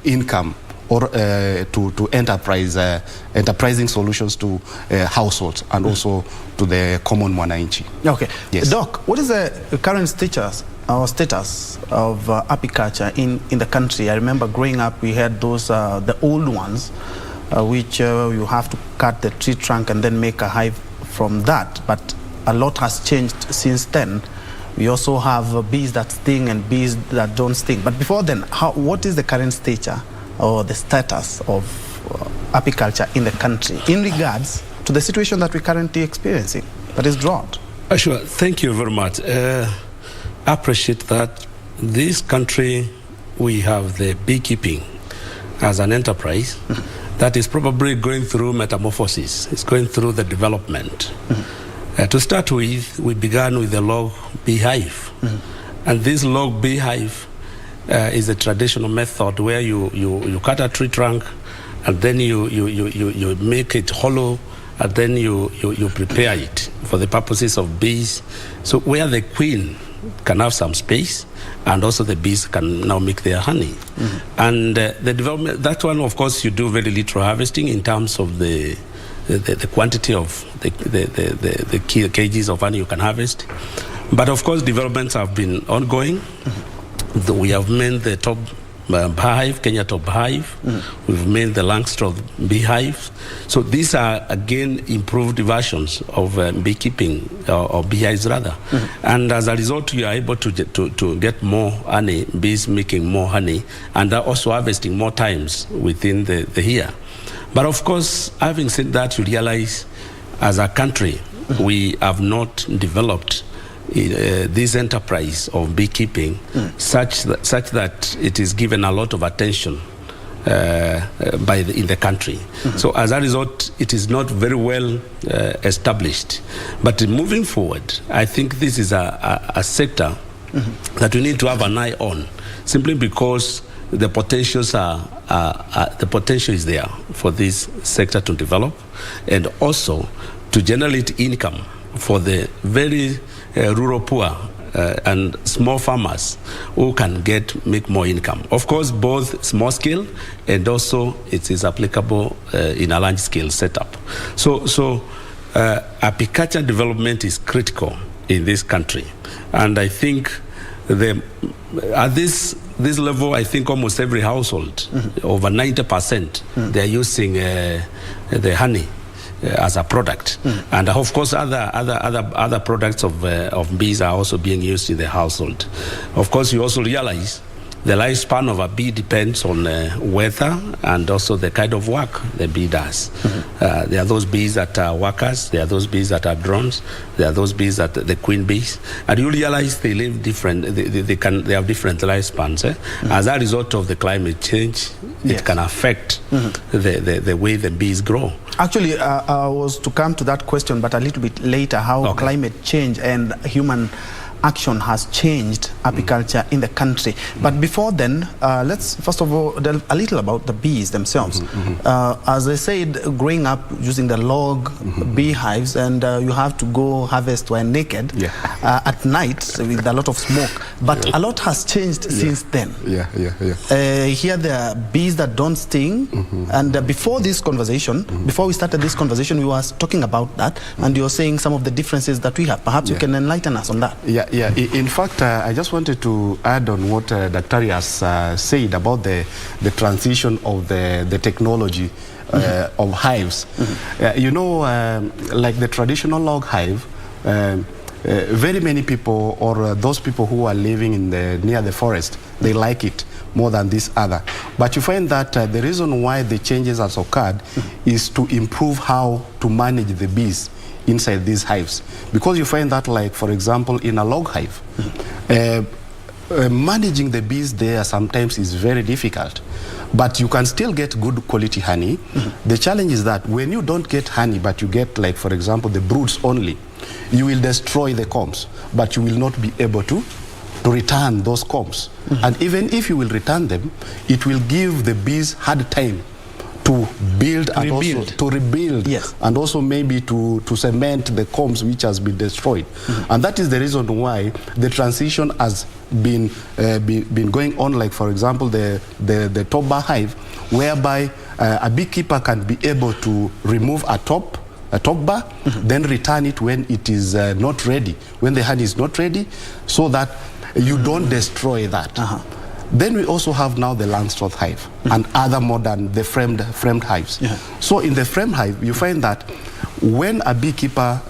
income or to enterprising solutions to households and also to the common mwananchi. Okay. Yes. Doc, what is the current status of apiculture in the country? I remember growing up, we had those, the old ones, which you have to cut the tree trunk and then make a hive from that. But a lot has changed since then. We also have bees that sting and bees that don't sting. But before then, what is the current status or the status of apiculture in the country in regards to the situation that we're currently experiencing, that is drought? Sure. Thank you very much. I appreciate that this country, we have the beekeeping as an enterprise that is probably going through metamorphosis. It's going through the development. To start with, we began with the log beehive. And this log beehive is a traditional method where you cut a tree trunk and then you make it hollow and then you prepare it for the purposes of bees. So where the queen can have some space and also the bees can now make their honey. And the development, that one, of course, you do very little harvesting in terms of the quantity of the kgs of honey you can harvest. But of course, developments have been ongoing. We have made the top hive, Kenya top hive. We've made the Langstroth beehive. So these are, again, improved versions of beekeeping, or beehives rather. And as a result, you are able to get more honey, bees making more honey, and are also harvesting more times within the year. But of course, having said that, you realize as a country, we have not developed this enterprise of beekeeping such that it is given a lot of attention in the country. So as a result, it is not very well established. But moving forward, I think this is a sector that we need to have an eye on, simply because the potentials the potential is there for this sector to develop and also to generate income for the very rural poor and small farmers who can make more income. Of course, both small scale and also it is applicable in a large scale setup. So apiculture development is critical in this country, and I think at this level, I think almost every household, over 90%, they are using the honey as a product. And of course, other products of bees are also being used in the household. Of course, you also realize the lifespan of a bee depends on weather and also the kind of work the bee does. There are those bees that are workers, there are those bees that are drones, there are those bees that the queen bees, and you realize they live different. They have different lifespans. As a result of the climate change, it can affect the way the bees grow. Actually, I was to come to that question, but a little bit later, how climate change and human action has changed apiculture in the country. But before then, let's first of all delve a little about the bees themselves. As I said, growing up using the log beehives, and you have to go harvest while naked at night with a lot of smoke. But a lot has changed since then. Here there are bees that don't sting, and before this conversation, before we started this conversation, we were talking about that, and you're saying some of the differences that we have. Perhaps you can enlighten us on that. In fact, I just wanted to add on what Dr. has said about the transition of the technology of hives. You know, like the traditional log hive, very many people, or those people who are living in near the forest, they like it more than this other. But you find that the reason why the changes has occurred is to improve how to manage the bees inside these hives. Because you find that, like, for example, in a log hive, managing the bees there sometimes is very difficult. But you can still get good quality honey. The challenge is that when you don't get honey, but you get, like, for example, the broods only, you will destroy the combs, but you will not be able to return those combs. And even if you will return them, it will give the bees hard time to build and also to rebuild, and also maybe to cement the combs which has been destroyed. And that is the reason why the transition has been going on. Like, for example, the top bar hive, whereby a beekeeper can be able to remove a top bar, then return it when it is not ready, when the honey is not ready, so that you don't destroy that. Then we also have now the Langstroth hive and other modern, the framed hives. So in the framed hive, you find that when a beekeeper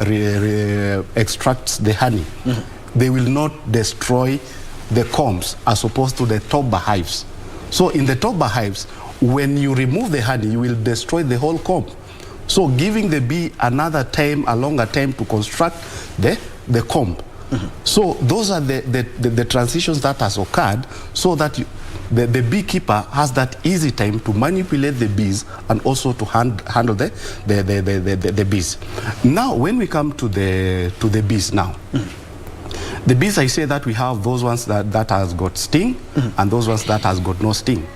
extracts the honey, they will not destroy the combs as opposed to the top bar hives. So in the top bar hives, when you remove the honey, you will destroy the whole comb. So giving the bee another time, a longer time to construct the comb. So those are the transitions that has occurred, so that the beekeeper has that easy time to manipulate the bees and also to handle the bees. Now, when we come to the bees now, the bees, I say that we have those ones that has got sting and those ones that has got no sting.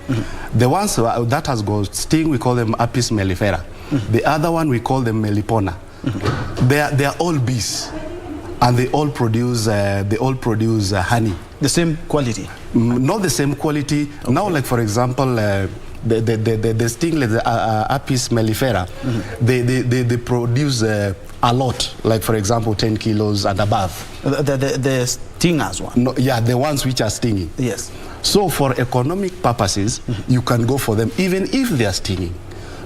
The ones that has got sting, we call them Apis mellifera. The other one, we call them Melipona. They are all bees, and they all produce honey. The same quality? Not the same quality. Now, like, for example, the stingless, Apis mellifera, they produce a lot. Like, for example, 10 kilos and above. The stingers one? No, yeah, the ones which are stinging. Yes. So for economic purposes, you can go for them even if they are stinging.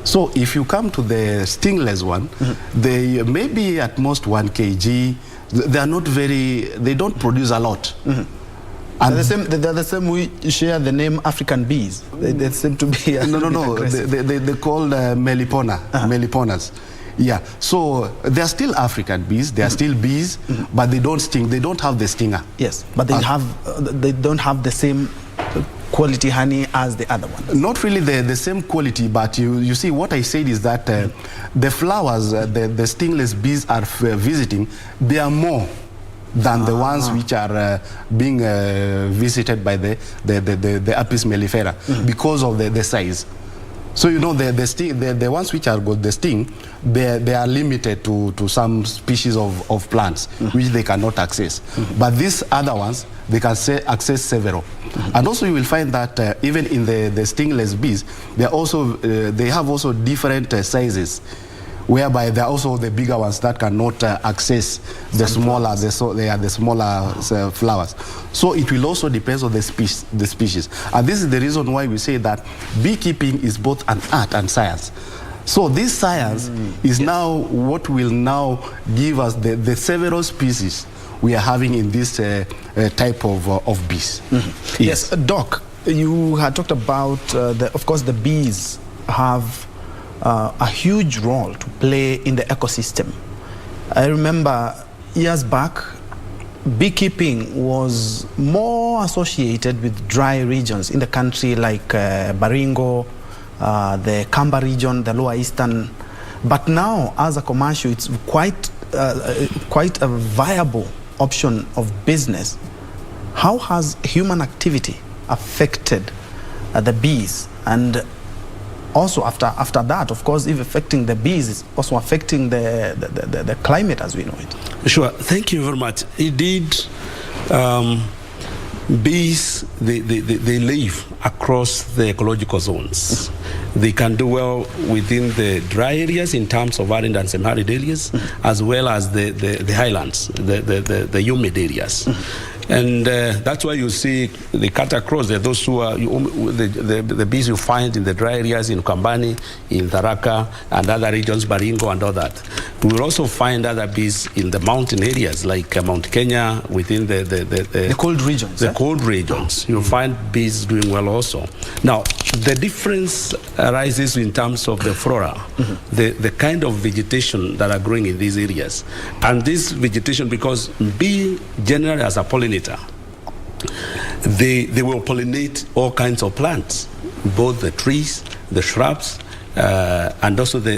So if you come to the stingless one, they may be at most 1 kg. They are not they don't produce a lot. And they're the same, we share the name African bees. They seem to be no. They're called Meliponas. Yeah, so they're still African bees. They are still bees, but they don't sting. They don't have the stinger. Yes, but they don't have the same quality honey as the other ones. Not really the same quality, but you see, what I said is that the flowers the stingless bees are visiting, they are more than the ones which are being visited by the Apis mellifera because of the size. So, you know, the ones which are got the sting, they are limited to some species of plants which they cannot access. But these other ones, they can access several. And also you will find that even in the stingless bees, they have also different sizes, whereby there are also the bigger ones that cannot access the smaller, the smaller flowers. So it will also depend on the species. And this is the reason why we say that beekeeping is both an art and science. So this science is now what will now give us the several species we are having in this type of bees. Yes, Doc, you had talked about, of course, the bees have a huge role to play in the ecosystem. I remember years back, beekeeping was more associated with dry regions in the country, like Baringo, the Kamba region, the Lower Eastern. But now, as a commercial, it's quite a viable option of business, how has human activity affected the bees? And also after that, of course, if affecting the bees, is also affecting the climate as we know it. Sure, thank you very much. Indeed, bees, they live across the ecological zones. They can do well within the dry areas in terms of arid and semi-arid areas, as well as the highlands, the humid areas. And that's why you see they cut across. There are those who are the bees you find in the dry areas in Kambani, in Tharaka, and other regions, Baringo, and all that. We will also find other bees in the mountain areas like Mount Kenya, within the cold regions. The cold regions. You'll find bees doing well also. Now, the difference arises in terms of the flora, the kind of vegetation that are growing in these areas. And this vegetation, because bee generally as a pollinator, they will pollinate all kinds of plants, both the trees, the shrubs, and also the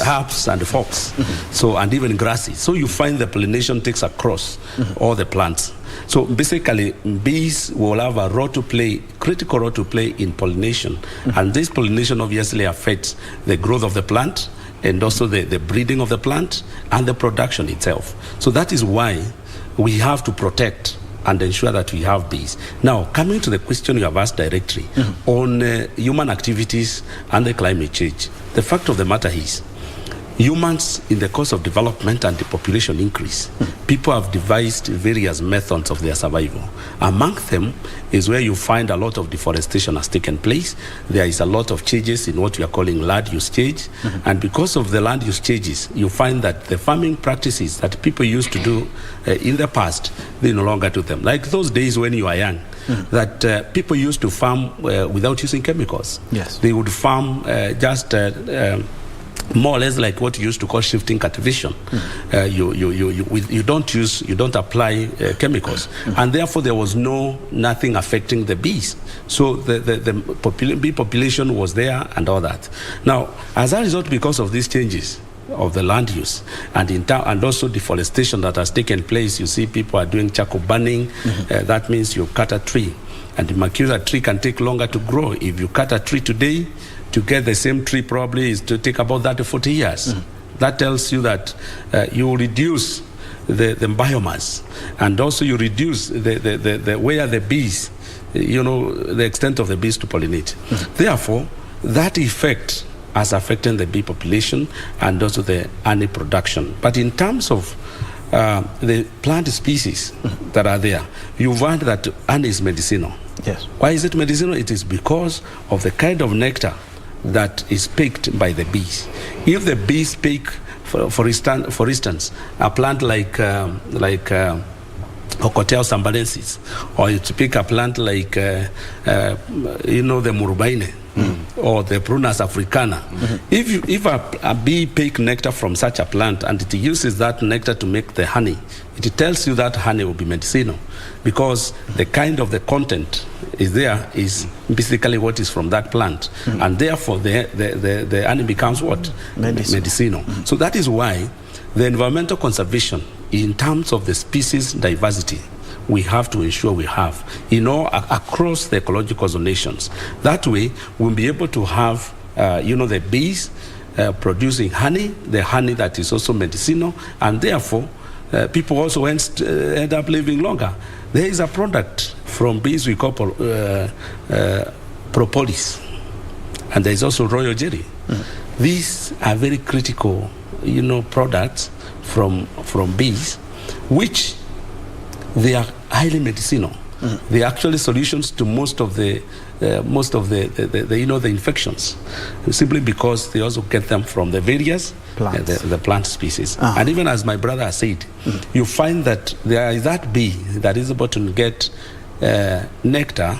herbs and the fox, so, and even grasses. So you find the pollination takes across all the plants. So basically, bees will have a role to play, critical role to play in pollination, and this pollination obviously affects the growth of the plant, and also the breeding of the plant and the production itself. So that is why we have to protect and ensure that we have bees. Now, coming to the question you have asked directly on human activities and the climate change, the fact of the matter is, humans, in the course of development and the population increase, people have devised various methods of their survival. Among them is where you find a lot of deforestation has taken place. There is a lot of changes in what we are calling land use change. And because of the land use changes, you find that the farming practices that people used to do in the past, they no longer do them. Like those days when you are young, that people used to farm without using chemicals. Yes. They would farm just more or less like what you used to call shifting cultivation. You don't apply chemicals, and therefore there was nothing affecting the bees. So the bee population was there and all that. Now, as a result, because of these changes of the land use and also deforestation that has taken place, you see people are doing charcoal burning. That means you cut a tree, and the mercury tree can take longer to grow. If you cut a tree today, to get the same tree probably is to take about 30 to 40 years. That tells you that you reduce the biomass, and also you reduce the where the bees, the extent of the bees to pollinate. Therefore, that effect has affected the bee population and also the honey production. But in terms of the plant species that are there, you find that honey is medicinal. Yes. Why is it medicinal? It is because of the kind of nectar that is picked by the bees. If the bees pick, for instance, a plant like Ocotea sambalensis, or you pick a plant like the murubaine, or the Prunus africana. If a bee pick nectar from such a plant and it uses that nectar to make the honey, it tells you that honey will be medicinal, because the kind of the content is there is basically what is from that plant, and therefore the honey becomes what? Medicinal. So that is why the environmental conservation, in terms of the species diversity, we have to ensure we have, across the ecological zonations. That way, we'll be able to have, the bees producing honey, the honey that is also medicinal, and therefore, people also end up living longer. There is a product from bees we call propolis, and there is also royal jelly. These are very critical, products from bees, which they are highly medicinal. They are actually solutions to most of the infections, simply because they also get them from the various the plant species. And even as my brother has said, you find that there is that bee that is able to get nectar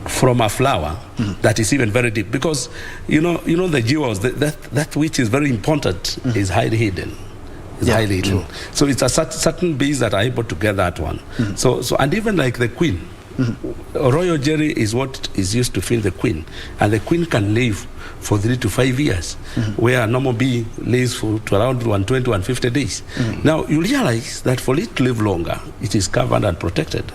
from a flower that is even very deep, because the jewels that which is very important is highly hidden. Highly hidden. So it's a certain bees that are able to get that one. So and even like the queen, Royal jelly is what is used to feed the queen, and the queen can live for 3 to 5 years, where a normal bee lives to around 120, 150 days. Now, you realize that for it to live longer, it is covered and protected,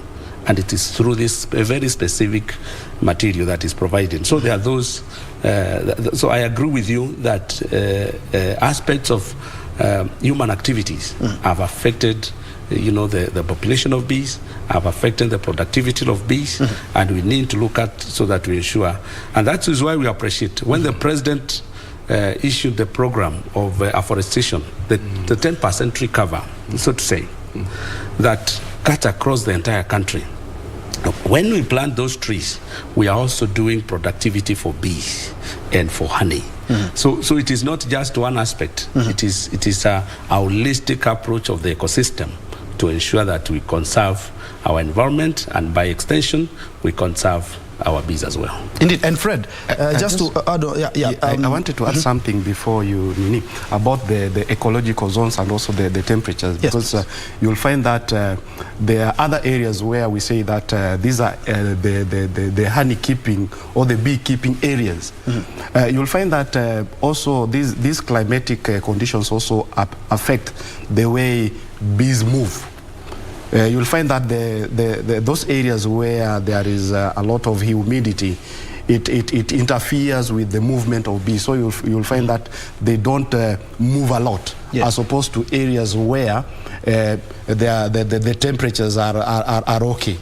and it is through this very specific material that is provided. So there are those, so I agree with you that aspects of human activities have affected the population of bees, have affected the productivity of bees, and we need to look at so that we ensure. And that is why we appreciate when the president issued the program of afforestation, the 10% tree cover, so to say, that cut across the entire country. When we plant those trees, we are also doing productivity for bees and for honey. So it is not just one aspect. It is a holistic approach of the ecosystem to ensure that we conserve our environment, and by extension, we conserve our bees as well. Indeed. And Fred, just to add, I wanted to add something before you, Nini, about the ecological zones and also the temperatures, because you'll find that there are other areas where we say that these are the honey keeping or the beekeeping areas. You'll find that also these climatic conditions also affect the way bees move. You'll find that those areas where there is a lot of humidity, it interferes with the movement of bees. So you'll find that they don't move a lot, as opposed to areas where the temperatures are okay.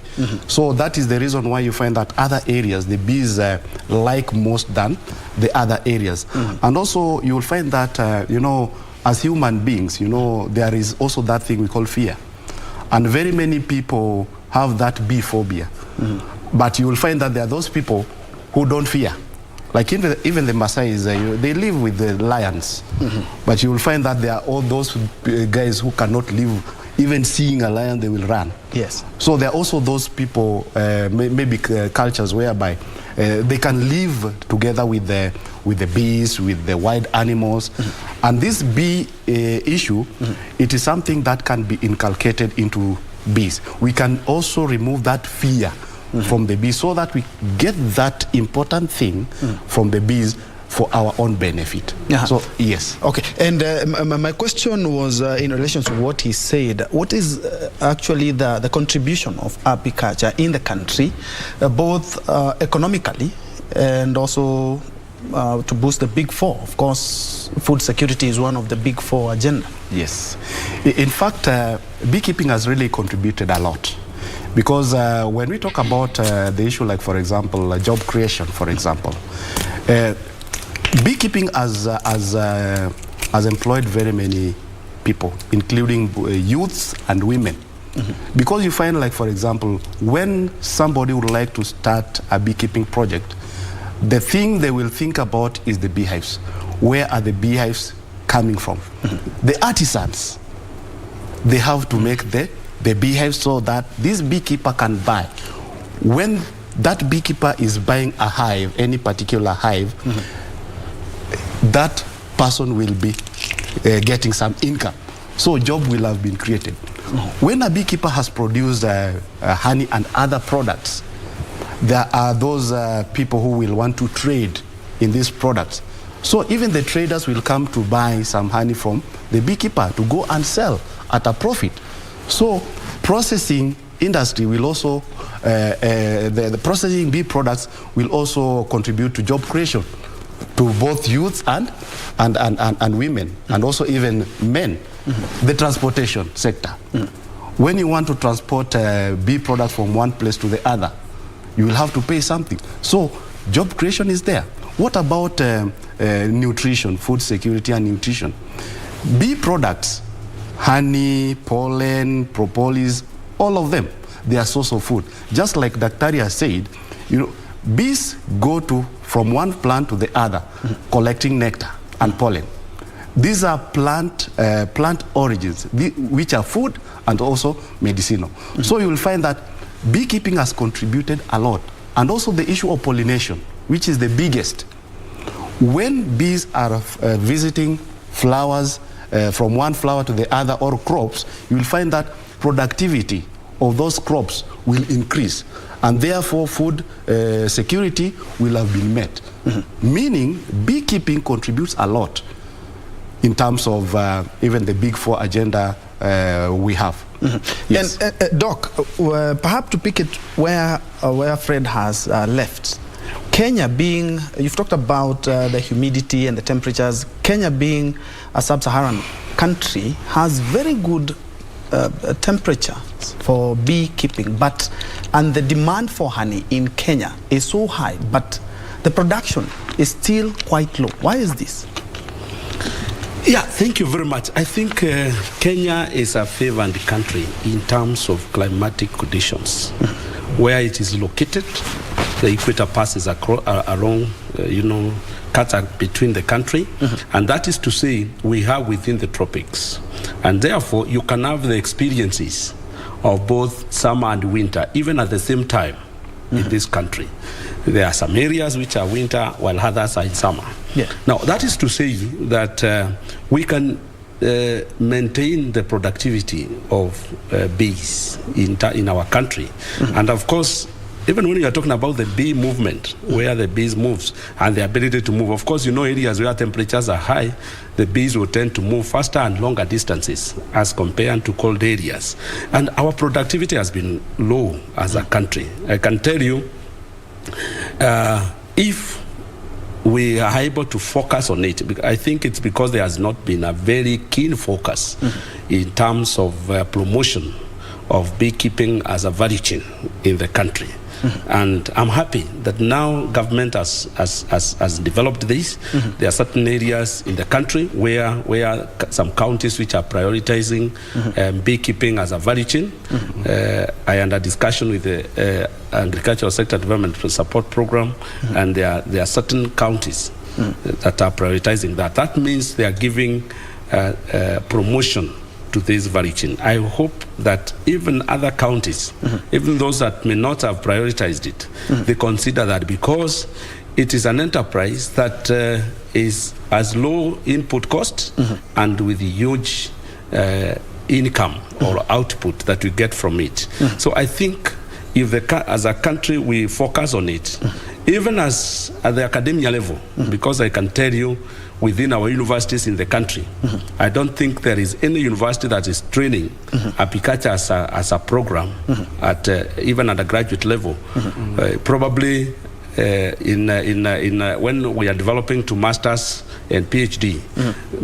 So that is the reason why you find that other areas the bees like most than the other areas. And also you'll find that as human beings, there is also that thing we call fear. And very many people have that bee phobia. But you will find that there are those people who don't fear. Like even the Maasais, they live with the lions. But you will find that there are all those guys who cannot live, even seeing a lion, they will run. Yes. So there are also those people, maybe cultures whereby they can live together with the bees, with the wild animals. And this bee issue, it is something that can be inculcated into bees. We can also remove that fear from the bees so that we get that important thing from the bees for our own benefit. So, yes. Okay, and my question was in relation to what he said. What is actually the contribution of apiculture in the country, both economically and also to boost the big four? Of course, food security is one of the big four agenda. Yes. In fact, beekeeping has really contributed a lot. Because when we talk about the issue, like, for example, job creation, for example, beekeeping has employed very many people, including youths and women. Because you find, like, for example, when somebody would like to start a beekeeping project, the thing they will think about is the beehives. Where are the beehives coming from? The artisans, they have to make the beehives so that this beekeeper can buy. When that beekeeper is buying a hive, any particular hive, that person will be getting some income. So a job will have been created. When a beekeeper has produced honey and other products, there are those people who will want to trade in these products. So even the traders will come to buy some honey from the beekeeper to go and sell at a profit. So processing industry will also, the processing bee products will also contribute to job creation to both youths and women, and also even men. The transportation sector. When you want to transport bee products from one place to the other, you will have to pay something. So job creation is there. What about nutrition, food security and nutrition? Bee products, honey, pollen, propolis, all of them, they are source of food. Just like Daktari has said, bees go from one plant to the other, collecting nectar and pollen. These are plant origins, which are food and also medicinal. So you will find that beekeeping has contributed a lot. And also the issue of pollination, which is the biggest. When bees are visiting flowers from one flower to the other, or crops, you will find that productivity of those crops will increase, and therefore food security will have been met. Meaning beekeeping contributes a lot in terms of even the Big Four agenda we have. Yes. And Doc, perhaps to pick it where Fred has left, Kenya being, you've talked about the humidity and the temperatures. Kenya being a sub-Saharan country has very good temperature for beekeeping, and the demand for honey in Kenya is so high, but the production is still quite low. Why is this? Yeah, thank you very much. I think Kenya is a favored country in terms of climatic conditions. Where it is located, the equator passes along, cuts between the country, and that is to say we have within the tropics. And therefore, you can have the experiences of both summer and winter, even at the same time in this country. There are some areas which are winter, while others are in summer. Yeah. Now, that is to say that we can maintain the productivity of bees in our country. And of course, even when you are talking about the bee movement, where the bees moves and the ability to move, of course, areas where temperatures are high, the bees will tend to move faster and longer distances as compared to cold areas. And our productivity has been low as a country. I can tell you, if we are able to focus on it, I think it's because there has not been a very keen focus in terms of promotion of beekeeping as a value chain in the country. And I'm happy that now government has developed this. There are certain areas in the country where some counties which are prioritizing beekeeping as a value chain. I under discussion with the Agricultural Sector Development Support Program, and there are certain counties that are prioritizing that. That means they are giving promotion to this value chain. I hope that even other counties, even those that may not have prioritized it, they consider that, because it is an enterprise that is as low input cost and with huge income or output that we get from it. So I think if as a country we focus on it, even as at the academia level, because I can tell you, within our universities in the country, I don't think there is any university that is training apiculture as a program at even at a graduate level. Probably when we are developing to masters and PhD,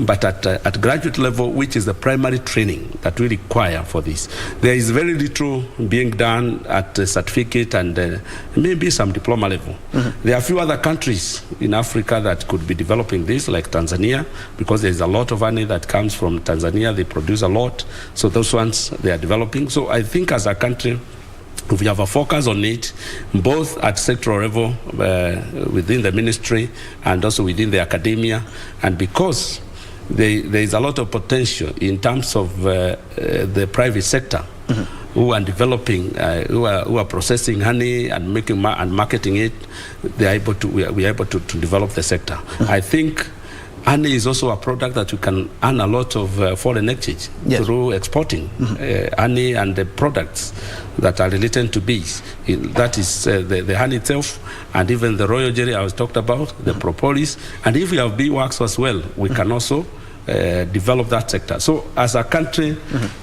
but at graduate level, which is the primary training that we require for this, there is very little being done at certificate and maybe some diploma level. There are a few other countries in Africa that could be developing this, like Tanzania, because there is a lot of honey that comes from Tanzania. They produce a lot, so those ones they are developing. So I think as a country, if we have a focus on it, both at sectoral level within the ministry and also within the academia, and because there is a lot of potential in terms of the private sector who are developing, who are processing honey and making and marketing it, we are able to develop the sector. I think honey is also a product that you can earn a lot of foreign exchange through exporting honey and the products that are related to bees. That is the honey itself, and even the royal jelly I was talked about, the propolis, and if we have beeswax as well, we can also develop that sector. So as a country,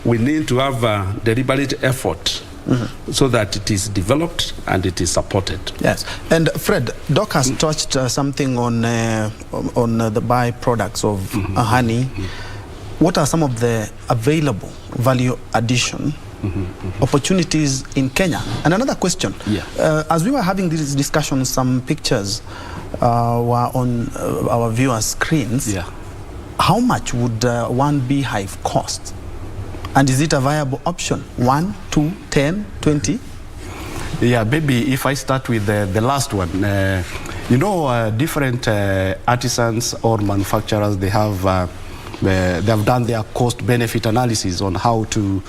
we need to have a deliberate effort so that it is developed and it is supported. Yes. And Fred, Doc has touched something on the byproducts of honey. What are some of the available value addition opportunities in Kenya? And another question, as we were having this discussion, some pictures were on our viewers' screens. How much would one beehive cost? And is it a viable option? 1, 2, 10, 20? Yeah, maybe if I start with the last one. Different artisans or manufacturers, they have done their cost-benefit analysis on how to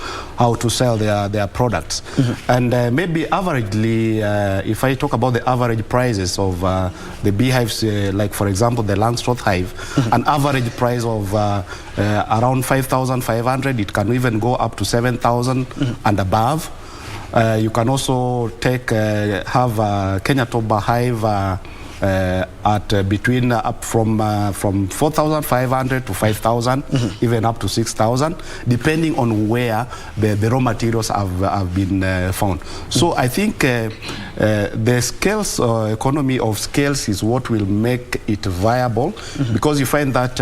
sell their products. And maybe averagely, if I talk about the average prices of the beehives, like for example the Langstroth hive, an average price of around 5,500, it can even go up to 7,000 and above. You can also have Kenya Toba hive at between up from 4,500 to 5,000, even up to 6,000, depending on where the raw materials have been found. So I think the scales, economy of scales, is what will make it viable, because you find that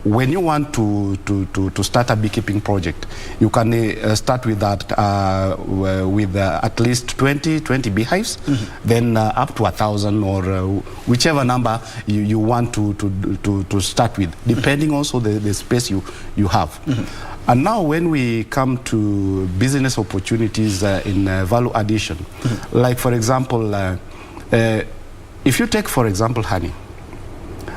when you want to start a beekeeping project, you can start with that with at least 20 beehives, then up to 1,000 or whichever number you want to start with, depending also the space you have. And now when we come to business opportunities in value addition, like for example, if you take for example honey.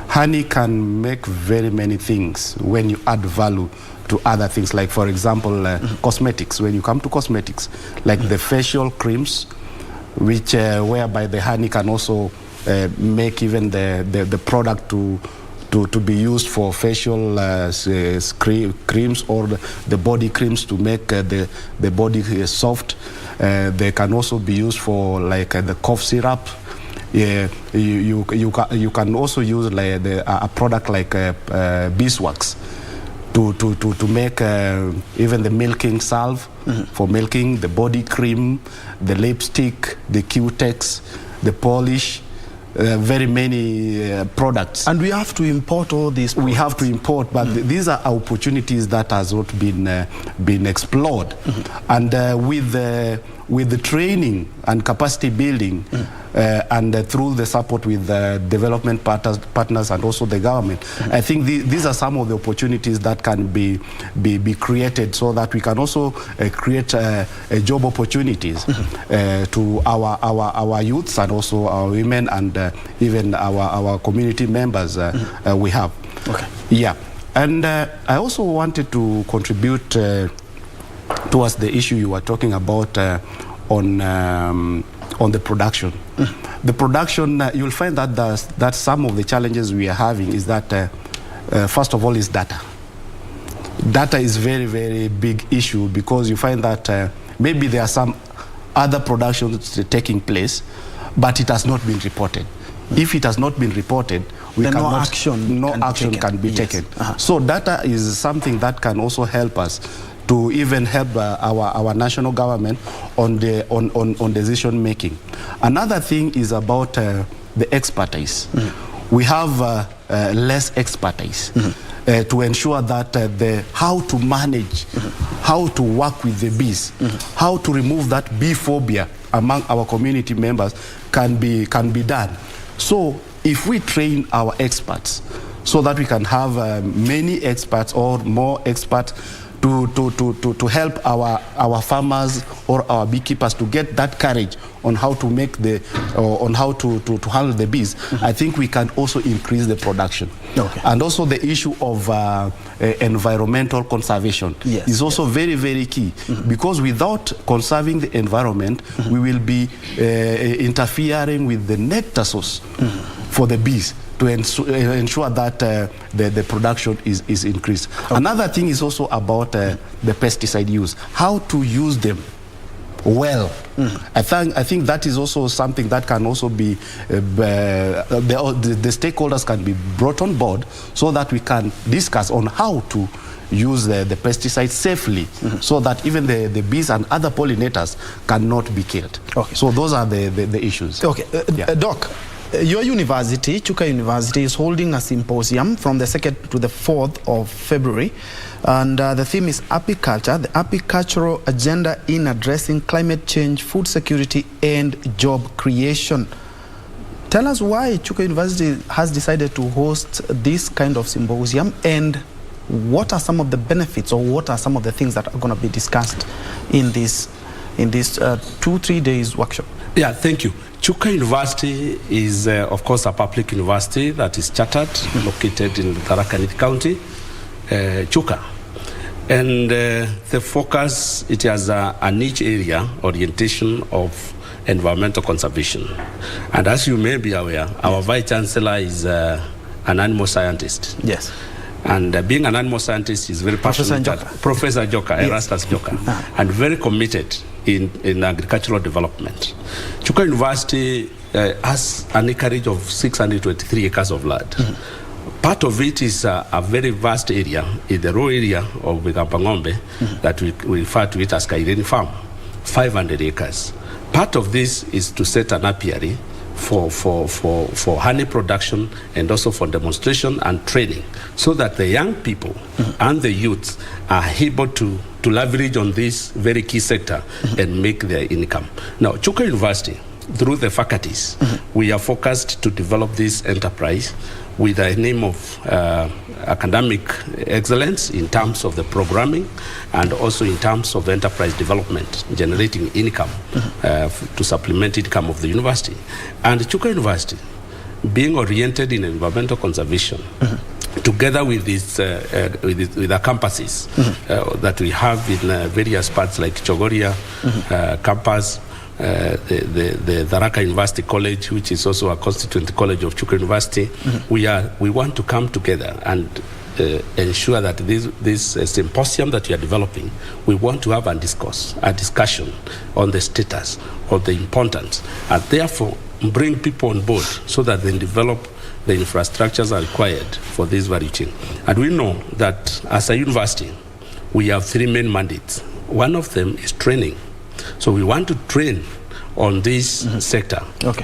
Honey can make very many things when you add value to other things, like for example cosmetics. When you come to cosmetics, like the facial creams, which whereby the honey can also make even the product to be used for facial creams, or the body creams to make the body soft. They can also be used for like the cough syrup. Yeah, you can also use like a product like beeswax to make even the milking salve for milking, the body cream, the lipstick, the Q-Tex, the polish. Very many products. And we have to import all these products. We have to import, but these are opportunities that has not been explored. And with the training and capacity building, and through the support with development partners and also the government, I think these are some of the opportunities that can be created, so that we can also create job opportunities to our youths and also our women and even our community members we have. Okay. Yeah. And I also wanted to contribute towards the issue you were talking about on the production. The production, you'll find that some of the challenges we are having is that, first of all, is data. Data is very, very big issue, because you find that maybe there are some other productions taking place, but it has not been reported. If it has not been reported, no action can be taken. So data is something that can also help us to even help our national government on decision making. Another thing is about the expertise. We have less expertise to ensure that how to manage, how to work with the bees, how to remove that bee phobia among our community members can be done. So if we train our experts, so that we can have many experts or more experts to help our farmers or our beekeepers to get that courage on how to make on how to handle the bees, I think we can also increase the production. Okay. And also the issue of environmental conservation is also very, very key, because without conserving the environment, we will be interfering with the nectar source for the bees, to ensure that the production is increased. Okay. Another thing is also about the pesticide use, how to use them well. I think that is also something that can also be the stakeholders can be brought on board, so that we can discuss on how to use the pesticides safely, so that even the bees and other pollinators cannot be killed. Okay. So those are the issues. Okay, Doc, your university, Chuka University, is holding a symposium from the 2nd to the 4th of February, and the theme is apiculture, the apicultural agenda in addressing climate change, food security, and job creation. Tell us why Chuka University has decided to host this kind of symposium, and what are some of the benefits, or what are some of the things that are going to be discussed in this 2-3 days workshop? Yeah, thank you. Chuka University is, of course, a public university that is chartered, located in Tharaka Nithi County, Chuka. And the focus, it has a niche area, orientation of environmental conservation. And as you may be aware, our Vice Chancellor is an animal scientist. Yes. And being an animal scientist is very passionate. Professor Joka, Erastus Joka, and very committed in agricultural development. Chuka University has an acreage of 623 acres of land. Part of it is a very vast area, in the raw area of Bikampangombe, that we refer to it as Kaireni Farm, 500 acres. Part of this is to set an apiary for honey production and also for demonstration and training, so that the young people and the youth are able to leverage on this very key sector and make their income. Now, Chuka University, through the faculties, we are focused to develop this enterprise with the name of academic excellence in terms of the programming and also in terms of enterprise development, generating income to supplement income of the university. And Chuka University, being oriented in environmental conservation, together with its with the campuses that we have in various parts like Chogoria campus, the Tharaka University College, which is also a constituent college of Chuka University, we want to come together and ensure that this symposium that we are developing, we want to have a discussion on the status of the importance, and therefore bring people on board so that they develop the infrastructures are required for this value chain. And we know that as a university, we have 3 main mandates. One of them is training. So we want to train on this sector,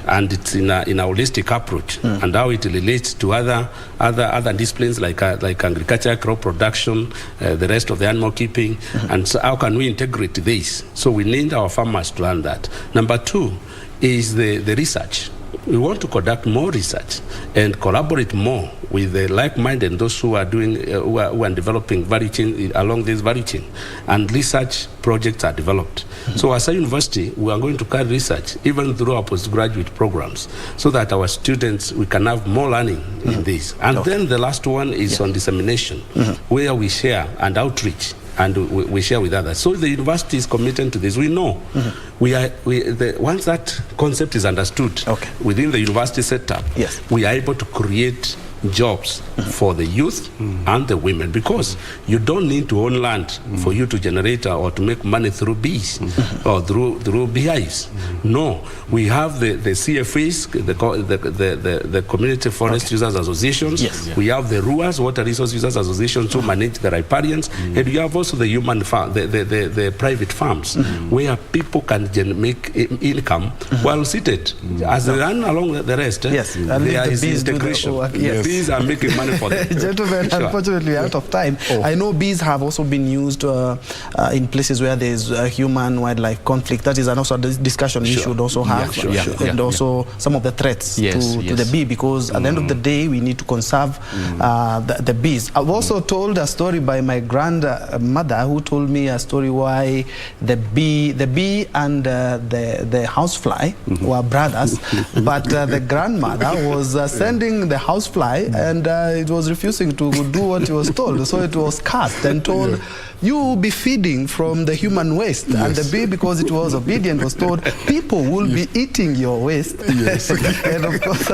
and it's in a holistic approach, and how it relates to other disciplines like agriculture, crop production, the rest of the animal keeping, and so how can we integrate this? So we need our farmers to learn that. Number 2 is the research. We want to conduct more research and collaborate more with the like-minded and those who are doing who are developing value chain along this value chain, and research projects are developed. So as a university, we are going to carry research even through our postgraduate programs, so that our students, we can have more learning in this. And then the last one is on dissemination, where we share and outreach, and we share with others. So the university is committed to this. We know once that concept is understood within the university setup, we are able to create jobs for the youth and the women, because you don't need to own land for you to generate or to make money through bees or through beehives. No, we have the CFAs, the Community Forest Users Associations. We have the RUAs, Water Resource Users Associations, who manage the riparians, and you have also the human farm, the private farms, where people can make income while seated as they run along the rest. There is integration. Bees are making money for them. Gentlemen, unfortunately, we're out of time. I know bees have also been used in places where there's human-wildlife conflict. That is also a discussion we should also have, and also some of the threats to the bee, because at the end of the day, we need to conserve the bees. I've also told a story by my grandmother, who told me a story why the bee and the housefly were brothers, but the grandmother was sending the housefly, and it was refusing to do what it was told. So it was cast and told, you will be feeding from the human waste. And the bee, because it was obedient, was told, people will be eating your waste. And of course,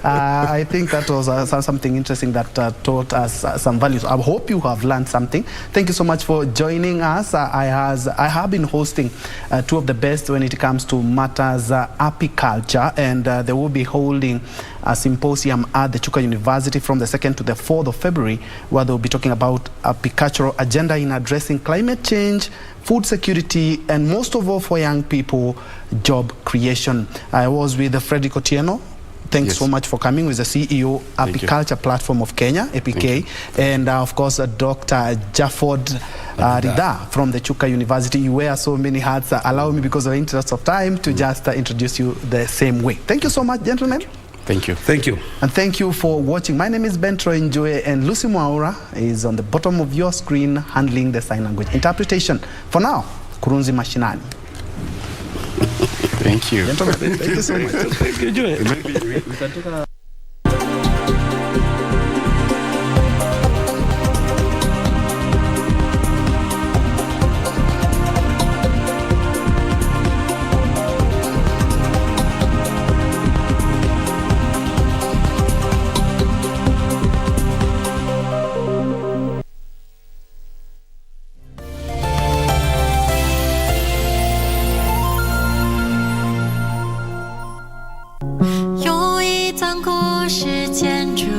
I think that was something interesting that taught us some values. I hope you have learned something. Thank you so much for joining us. I have been hosting 2 of the best when it comes to matters apiculture, and they will be holding a symposium at the Chuka University from the 2nd to the 4th of February, where they'll be talking about apicultural agenda in addressing climate change, food security, and most of all for young people, job creation. I was with Frederick Otieno. Thanks so much for coming, with the CEO Apiculture Platform of Kenya, APK, and of course Dr. Jafford Rida from the Chuka University. You wear so many hats. Allow me, because of the interest of time, to just introduce you the same way. Thank you so much, gentlemen. Thank you. Thank you. And thank you for watching. My name is Bentro Njoe, and Lucy Mwaura is on the bottom of your screen handling the sign language interpretation. For now, Kurunzi Mashinani. Thank you. Gentlemen, thank you so much. Thank you, Joe. Maybe we can take a 故事建筑。